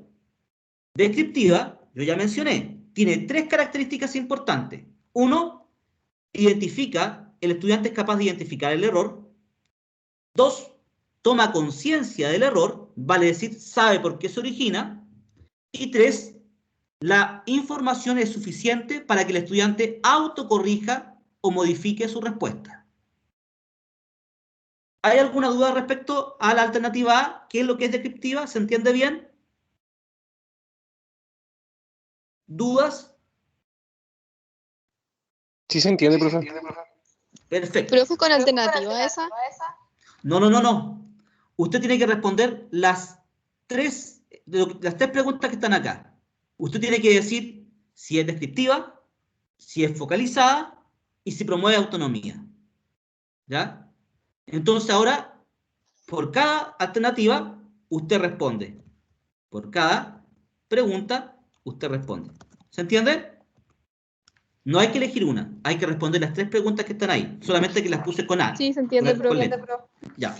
Descriptiva, yo ya mencioné, tiene 3 características importantes. 1, el estudiante es capaz de identificar el error. 2, toma conciencia del error, vale decir, sabe por qué se origina. Y 3, la información es suficiente para que el estudiante autocorrija o modifique su respuesta. ¿Hay alguna duda respecto a la alternativa A? ¿Qué es lo que es descriptiva? ¿Se entiende bien? ¿Dudas? Sí se entiende, profe. Perfecto. ¿Profe con alternativa esa? No. Usted tiene que responder las 3 preguntas que están acá. Usted tiene que decir si es descriptiva, si es focalizada y si promueve autonomía. ¿Ya? Entonces ahora, por cada alternativa, usted responde. Por cada pregunta, usted responde. ¿Se entiende? No hay que elegir una, hay que responder las 3 preguntas que están ahí, solamente que las puse con A. Sí, se entiende, profe. Ya.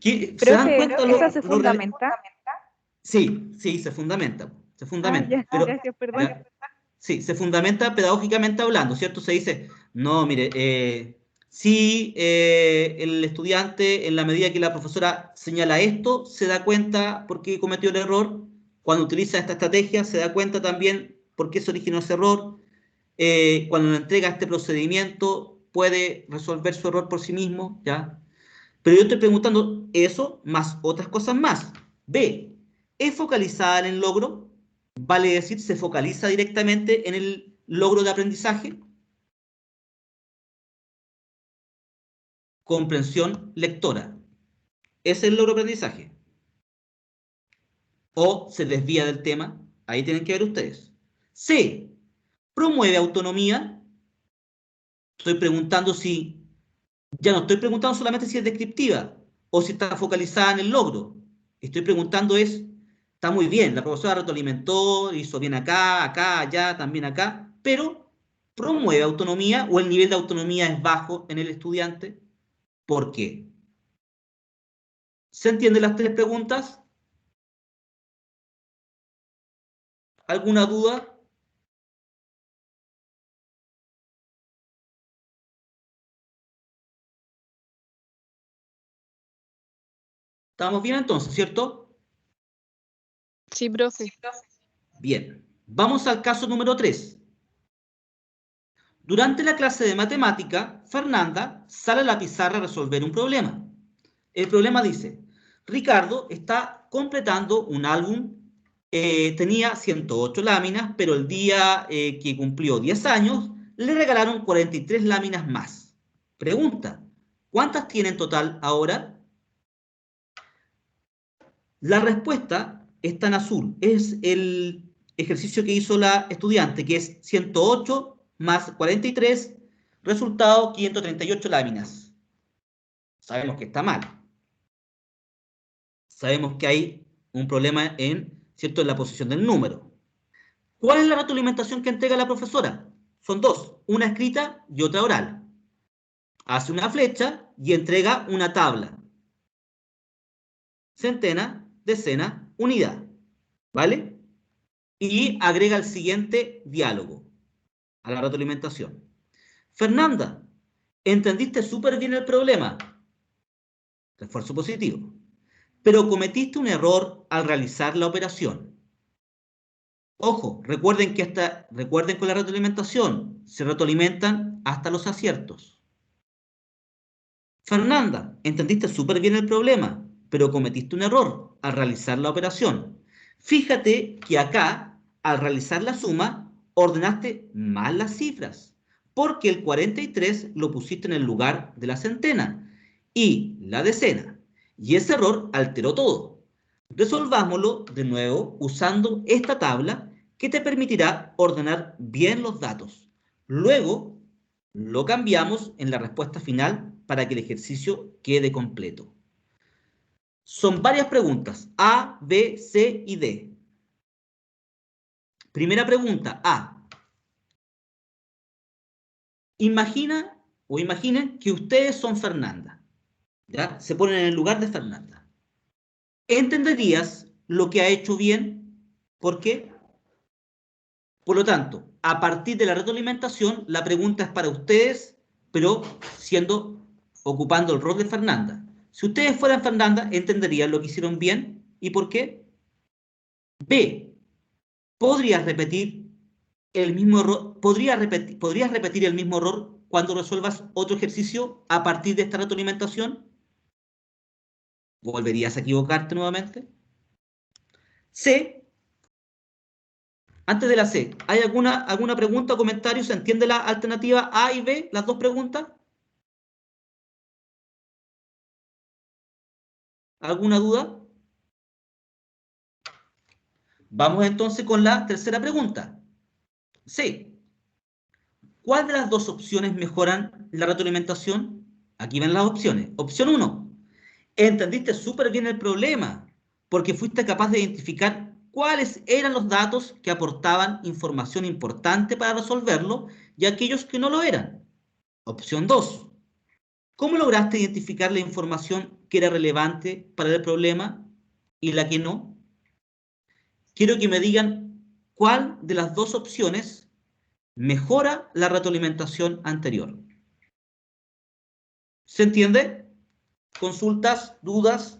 ¿Se dan cuenta? ¿Esa se fundamenta? Sí, se fundamenta. Se fundamenta. Ya, pero, gracias, perdón. ¿ya? Sí, se fundamenta pedagógicamente hablando, ¿cierto? Se dice, no, mire, si el estudiante, en la medida que la profesora señala esto, se da cuenta por qué cometió el error. Cuando utiliza esta estrategia, se da cuenta también por qué se originó ese error. Cuando le entrega este procedimiento, puede resolver su error por sí mismo, ¿ya? Pero yo estoy preguntando eso más otras cosas más. B, ¿es focalizada en el logro? Vale decir, ¿se focaliza directamente en el logro de aprendizaje? Comprensión lectora. ¿Es el logro de aprendizaje? ¿O se desvía del tema? Ahí tienen que ver ustedes. C, ¿promueve autonomía? Estoy preguntando si... Ya no estoy preguntando solamente si es descriptiva o si está focalizada en el logro. Estoy preguntando está muy bien, la profesora retroalimentó, hizo bien acá, allá, también acá, pero ¿promueve autonomía o el nivel de autonomía es bajo en el estudiante? ¿Por qué? ¿Se entienden las 3 preguntas? ¿Alguna duda? ¿Estamos bien entonces, cierto? Sí, profe. Bien, vamos al caso número 3. Durante la clase de matemática, Fernanda sale a la pizarra a resolver un problema. El problema dice, Ricardo está completando un álbum, tenía 108 láminas, pero el día que cumplió 10 años, le regalaron 43 láminas más. Pregunta, ¿cuántas tiene en total ahora? La respuesta está en azul, es el ejercicio que hizo la estudiante, que es 108 más 43, resultado 538 láminas. Sabemos que está mal. Sabemos que hay un problema ¿cierto?, en la posición del número. ¿Cuál es la retroalimentación que entrega la profesora? Son 2, una escrita y otra oral. Hace una flecha y entrega una tabla. Centena, decena, unidad. ¿Vale? Y agrega el siguiente diálogo a la retroalimentación. Fernanda, entendiste súper bien el problema. Refuerzo positivo. Pero cometiste un error al realizar la operación. Ojo, recuerden con la retroalimentación, se retroalimentan hasta los aciertos. Fernanda, entendiste súper bien el problema, pero cometiste un error al realizar la operación. Fíjate que acá, al realizar la suma, ordenaste mal las cifras, porque el 43 lo pusiste en el lugar de la centena y la decena, y ese error alteró todo. Resolvámoslo de nuevo usando esta tabla que te permitirá ordenar bien los datos. Luego, lo cambiamos en la respuesta final para que el ejercicio quede completo. Son varias preguntas, A, B, C y D. Primera pregunta, A. Imaginen que ustedes son Fernanda, ¿ya? Se ponen en el lugar de Fernanda. ¿Entenderías lo que ha hecho bien? ¿Por qué? Por lo tanto, a partir de la retroalimentación, la pregunta es para ustedes, pero ocupando el rol de Fernanda. Si ustedes fueran Fernanda, ¿entenderían lo que hicieron bien y por qué? B. ¿Podrías repetir el mismo error? ¿Podrías repetir el mismo error cuando resuelvas otro ejercicio a partir de esta retroalimentación? ¿Volverías a equivocarte nuevamente? C. Antes de la C, ¿hay alguna pregunta o comentario? ¿Se entiende la alternativa A y B, las dos preguntas? ¿Alguna duda? Vamos entonces con la tercera pregunta. C. ¿Cuál de las dos opciones mejoran la retroalimentación? Aquí ven las opciones. Opción 1. Entendiste súper bien el problema porque fuiste capaz de identificar cuáles eran los datos que aportaban información importante para resolverlo y aquellos que no lo eran. Opción 2. ¿Cómo lograste identificar la información que era relevante para el problema y la que no? Quiero que me digan cuál de las dos opciones mejora la retroalimentación anterior. ¿Se entiende? ¿Consultas? ¿Dudas?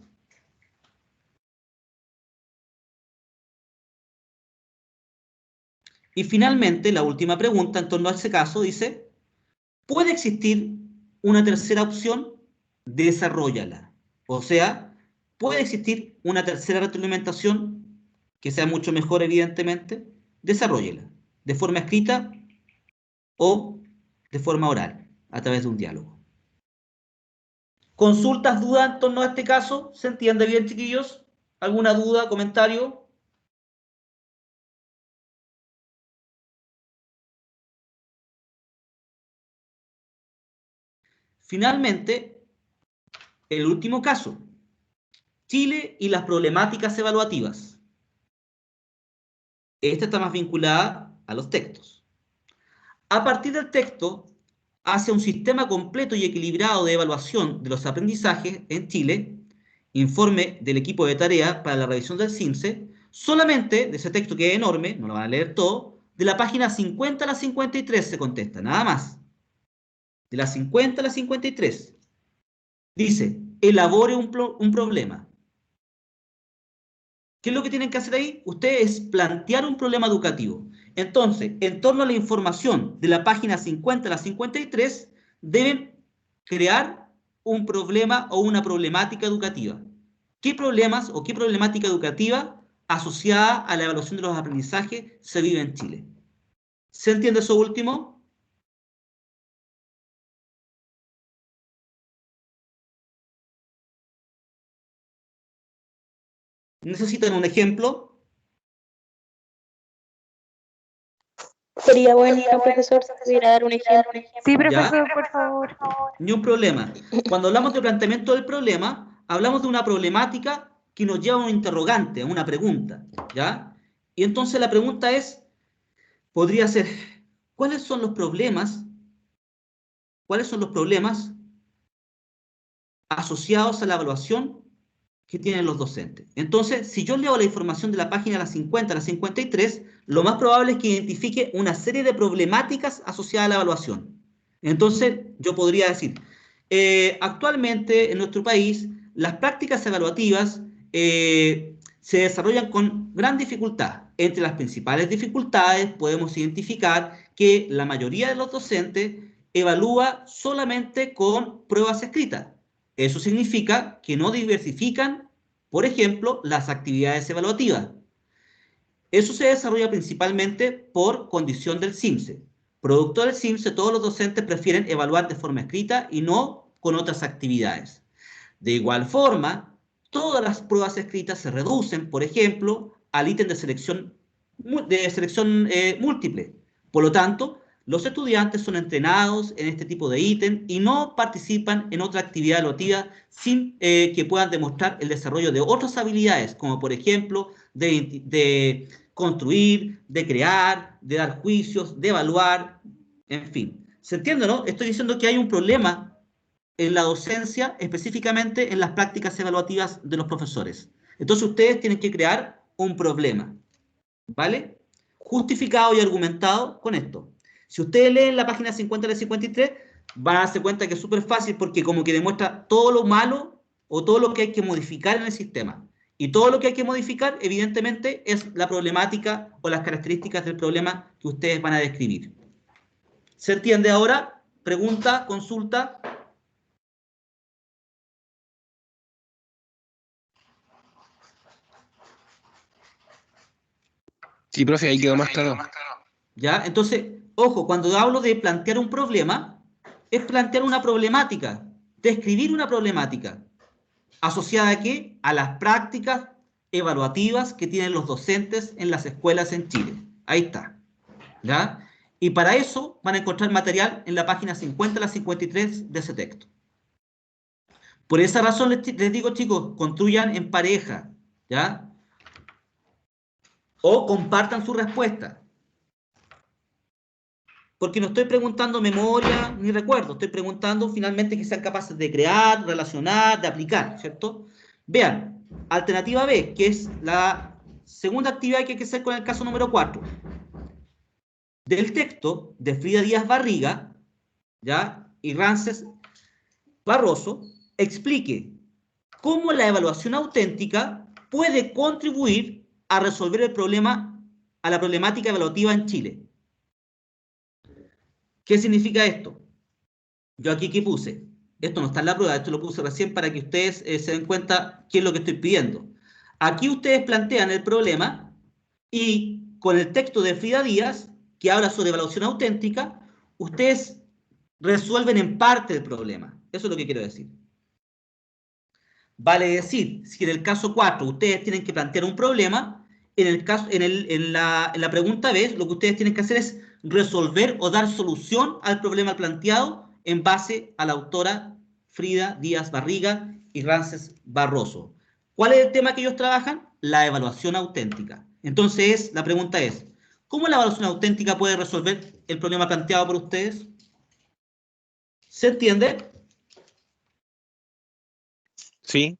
Y finalmente, la última pregunta en torno a ese caso dice, ¿puede existir una tercera opción? Desarróllala. O sea, ¿puede existir una tercera retroalimentación que sea mucho mejor, evidentemente? Desarróllala. De forma escrita o de forma oral, a través de un diálogo. ¿Consultas, dudas en torno a este caso? ¿Se entiende bien, chiquillos? ¿Alguna duda, comentario? Finalmente, el último caso. Chile y las problemáticas evaluativas. Esta está más vinculada a los textos. A partir del texto, hacia un sistema completo y equilibrado de evaluación de los aprendizajes en Chile, informe del equipo de tarea para la revisión del CIMSE, solamente de ese texto que es enorme, no lo van a leer todo, de la página 50 a la 53 se contesta, nada más. De la 50 a la 53. Dice, elabore un problema. ¿Qué es lo que tienen que hacer ahí? Ustedes plantear un problema educativo. Entonces, en torno a la información de la página 50 a la 53, deben crear un problema o una problemática educativa. ¿Qué problemas o qué problemática educativa asociada a la evaluación de los aprendizajes se vive en Chile? ¿Se entiende eso último? ¿Necesitan un ejemplo? Sería bueno, profesor, si pudiera dar un ejemplo. Sí, profesor, ¿Ya? por favor. Ni un problema. Cuando hablamos de planteamiento del problema, hablamos de una problemática que nos lleva a un interrogante, a una pregunta, ¿ya? Y entonces la pregunta podría ser, ¿cuáles son los problemas asociados a la evaluación que tienen los docentes? Entonces, si yo leo la información de la página de la 50 a la 53, lo más probable es que identifique una serie de problemáticas asociadas a la evaluación. Entonces, yo podría decir, actualmente en nuestro país, las prácticas evaluativas se desarrollan con gran dificultad. Entre las principales dificultades podemos identificar que la mayoría de los docentes evalúa solamente con pruebas escritas. Eso significa que no diversifican, por ejemplo, las actividades evaluativas. Eso se desarrolla principalmente por condición del CIMSE. Producto del CIMSE, todos los docentes prefieren evaluar de forma escrita y no con otras actividades. De igual forma, todas las pruebas escritas se reducen, por ejemplo, al ítem de selección múltiple. Por lo tanto, los estudiantes son entrenados en este tipo de ítem y no participan en otra actividad evaluativa sin que puedan demostrar el desarrollo de otras habilidades, como por ejemplo de construir, de crear, de dar juicios, de evaluar, en fin. ¿Se entiende, no? Estoy diciendo que hay un problema en la docencia, específicamente en las prácticas evaluativas de los profesores. Entonces ustedes tienen que crear un problema, ¿vale? Justificado y argumentado con esto. Si ustedes leen la página 50 de 53, van a darse cuenta que es súper fácil porque como que demuestra todo lo malo o todo lo que hay que modificar en el sistema. Y todo lo que hay que modificar, evidentemente, es la problemática o las características del problema que ustedes van a describir. ¿Se entiende ahora? Pregunta, consulta. Sí, profe, ahí quedó más claro. ¿Ya? Entonces, ojo, cuando hablo de plantear un problema, es plantear una problemática, describir una problemática. ¿Asociada a qué? A las prácticas evaluativas que tienen los docentes en las escuelas en Chile. Ahí está. ¿Ya? Y para eso van a encontrar material en la página 50 a la 53 de ese texto. Por esa razón les digo, chicos, construyan en pareja, ¿ya? O compartan su respuesta. Porque no estoy preguntando memoria ni recuerdo, estoy preguntando finalmente que sean capaces de crear, relacionar, de aplicar, ¿cierto? Vean, alternativa B, que es la segunda actividad que hay que hacer con el caso número 4. Del texto de Frida Díaz Barriga, ¿ya? Y Rances Barroso, explique cómo la evaluación auténtica puede contribuir a resolver el problema, a la problemática evaluativa en Chile. ¿Qué significa esto? Yo aquí, ¿qué puse? Esto no está en la prueba, esto lo puse recién para que ustedes se den cuenta qué es lo que estoy pidiendo. Aquí ustedes plantean el problema y con el texto de Frida Díaz, que habla sobre evaluación auténtica, ustedes resuelven en parte el problema. Eso es lo que quiero decir. Vale decir, si en el caso 4 ustedes tienen que plantear un problema, en la pregunta B, lo que ustedes tienen que hacer es resolver o dar solución al problema planteado en base a la autora Frida Díaz Barriga y Rances Barroso. ¿Cuál es el tema que ellos trabajan? La evaluación auténtica. Entonces, la pregunta es, ¿cómo la evaluación auténtica puede resolver el problema planteado por ustedes? ¿Se entiende? Sí.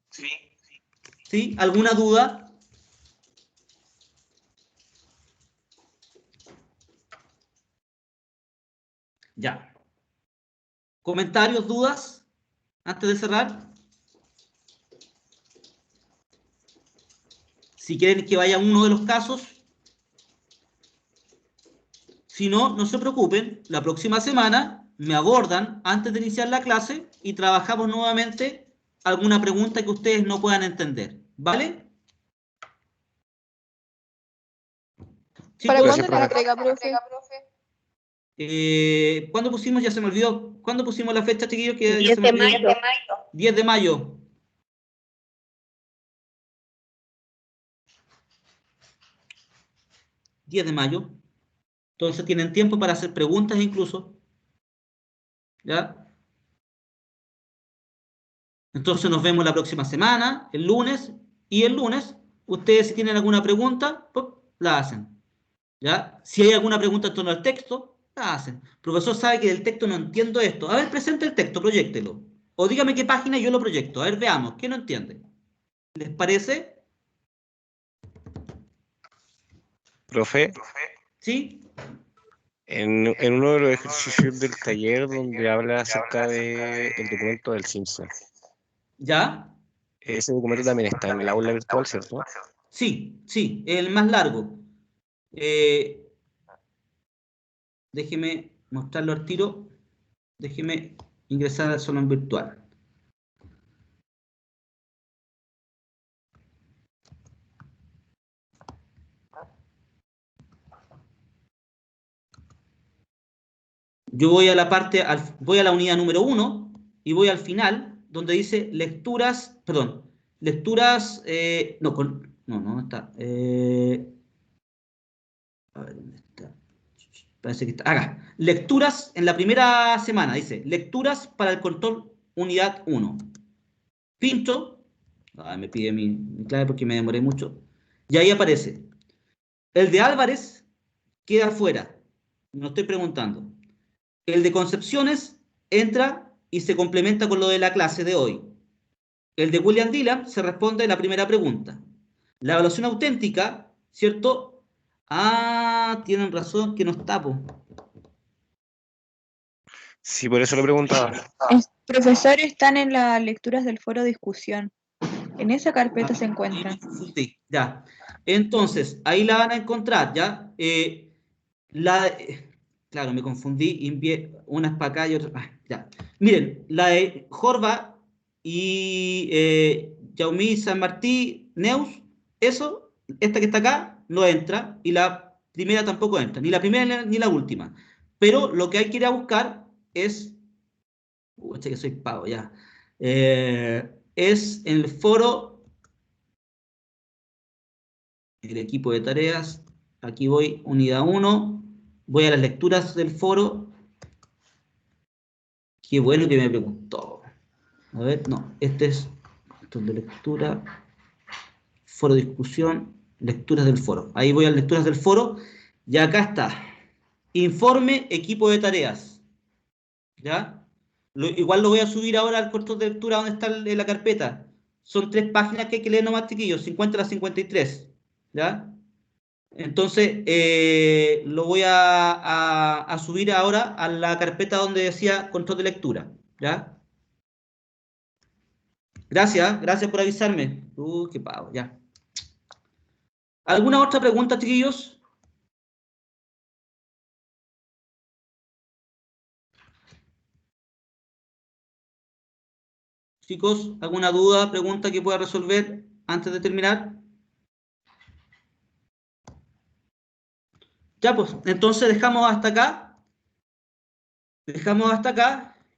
¿Sí? ¿Alguna duda? Ya. ¿Comentarios, dudas? Antes de cerrar. Si quieren que vaya uno de los casos. Si no, no se preocupen. La próxima semana me abordan antes de iniciar la clase y trabajamos nuevamente alguna pregunta que ustedes no puedan entender. ¿Vale? ¿Para Chicos, cuándo la entrega, profe? ¿cuándo pusimos? Ya se me olvidó. ¿Cuándo pusimos la fecha, chiquillos? Que 10 de mayo. 10 de mayo. 10 de mayo. Entonces tienen tiempo para hacer preguntas incluso. ¿Ya? Entonces nos vemos la próxima semana, el lunes. Y el lunes, ustedes si tienen alguna pregunta, ¡pop!, la hacen. ¿Ya? Si hay alguna pregunta en torno al texto, la hacen. Profesor, sabe que del texto no entiendo esto. A ver, presente el texto, proyéctelo. O dígame qué página y yo lo proyecto. A ver, veamos, ¿qué no entiende? ¿Les parece? Profe, ¿Sí? en uno de los ejercicios del taller donde habla acerca del documento del Simpson, ¿Ya? ese documento también está en el aula virtual, ¿cierto? Sí, sí, el más largo. Déjeme mostrarlo al tiro. Déjeme ingresar al salón virtual. Yo voy a la parte, voy a la unidad número 1 y voy al final, donde dice lecturas, perdón, lecturas, no está. A ver, ¿dónde está? Parece que está acá. Lecturas en la primera semana, dice, lecturas para el control unidad 1. Pincho, me pide mi clave porque me demoré mucho, y ahí aparece. El de Álvarez queda afuera, no estoy preguntando. El de Concepciones entra y se complementa con lo de la clase de hoy. El de William Dillon se responde a la primera pregunta. La evaluación auténtica, ¿cierto? Ah, tienen razón que no está, po. Sí, por eso lo preguntaba. Profesor, están en las lecturas del foro discusión. En esa carpeta se encuentran. Sí, ya. Entonces, ahí la van a encontrar, ¿ya? Claro, me confundí, envié unas para acá y otras. Ya. Miren, la de Jorba y Yaumí San Martí, Neus, eso, esta que está acá, no entra, y la primera tampoco entra, ni la primera ni la última. Pero lo que hay que ir a buscar es. Que soy pavo, ya. Es en el foro, el equipo de tareas. Aquí voy, unidad 1. Voy a las lecturas del foro. Qué bueno que me preguntó. A ver, no, este es de lectura, foro discusión, lecturas del foro. Ahí voy a lecturas del foro y acá está. Informe equipo de tareas. ¿Ya? Igual lo voy a subir ahora al corto de lectura donde está en la carpeta. Son 3 páginas que hay que leer nomás, chiquillos, 50 a las 53. ¿Ya? Entonces, lo voy a subir ahora a la carpeta donde decía control de lectura. ¿Ya? Gracias por avisarme. Qué pavo, ya. ¿Alguna otra pregunta, chiquillos? Chicos, ¿alguna duda, pregunta que pueda resolver antes de terminar? Ya, pues, entonces dejamos hasta acá. Dejamos hasta acá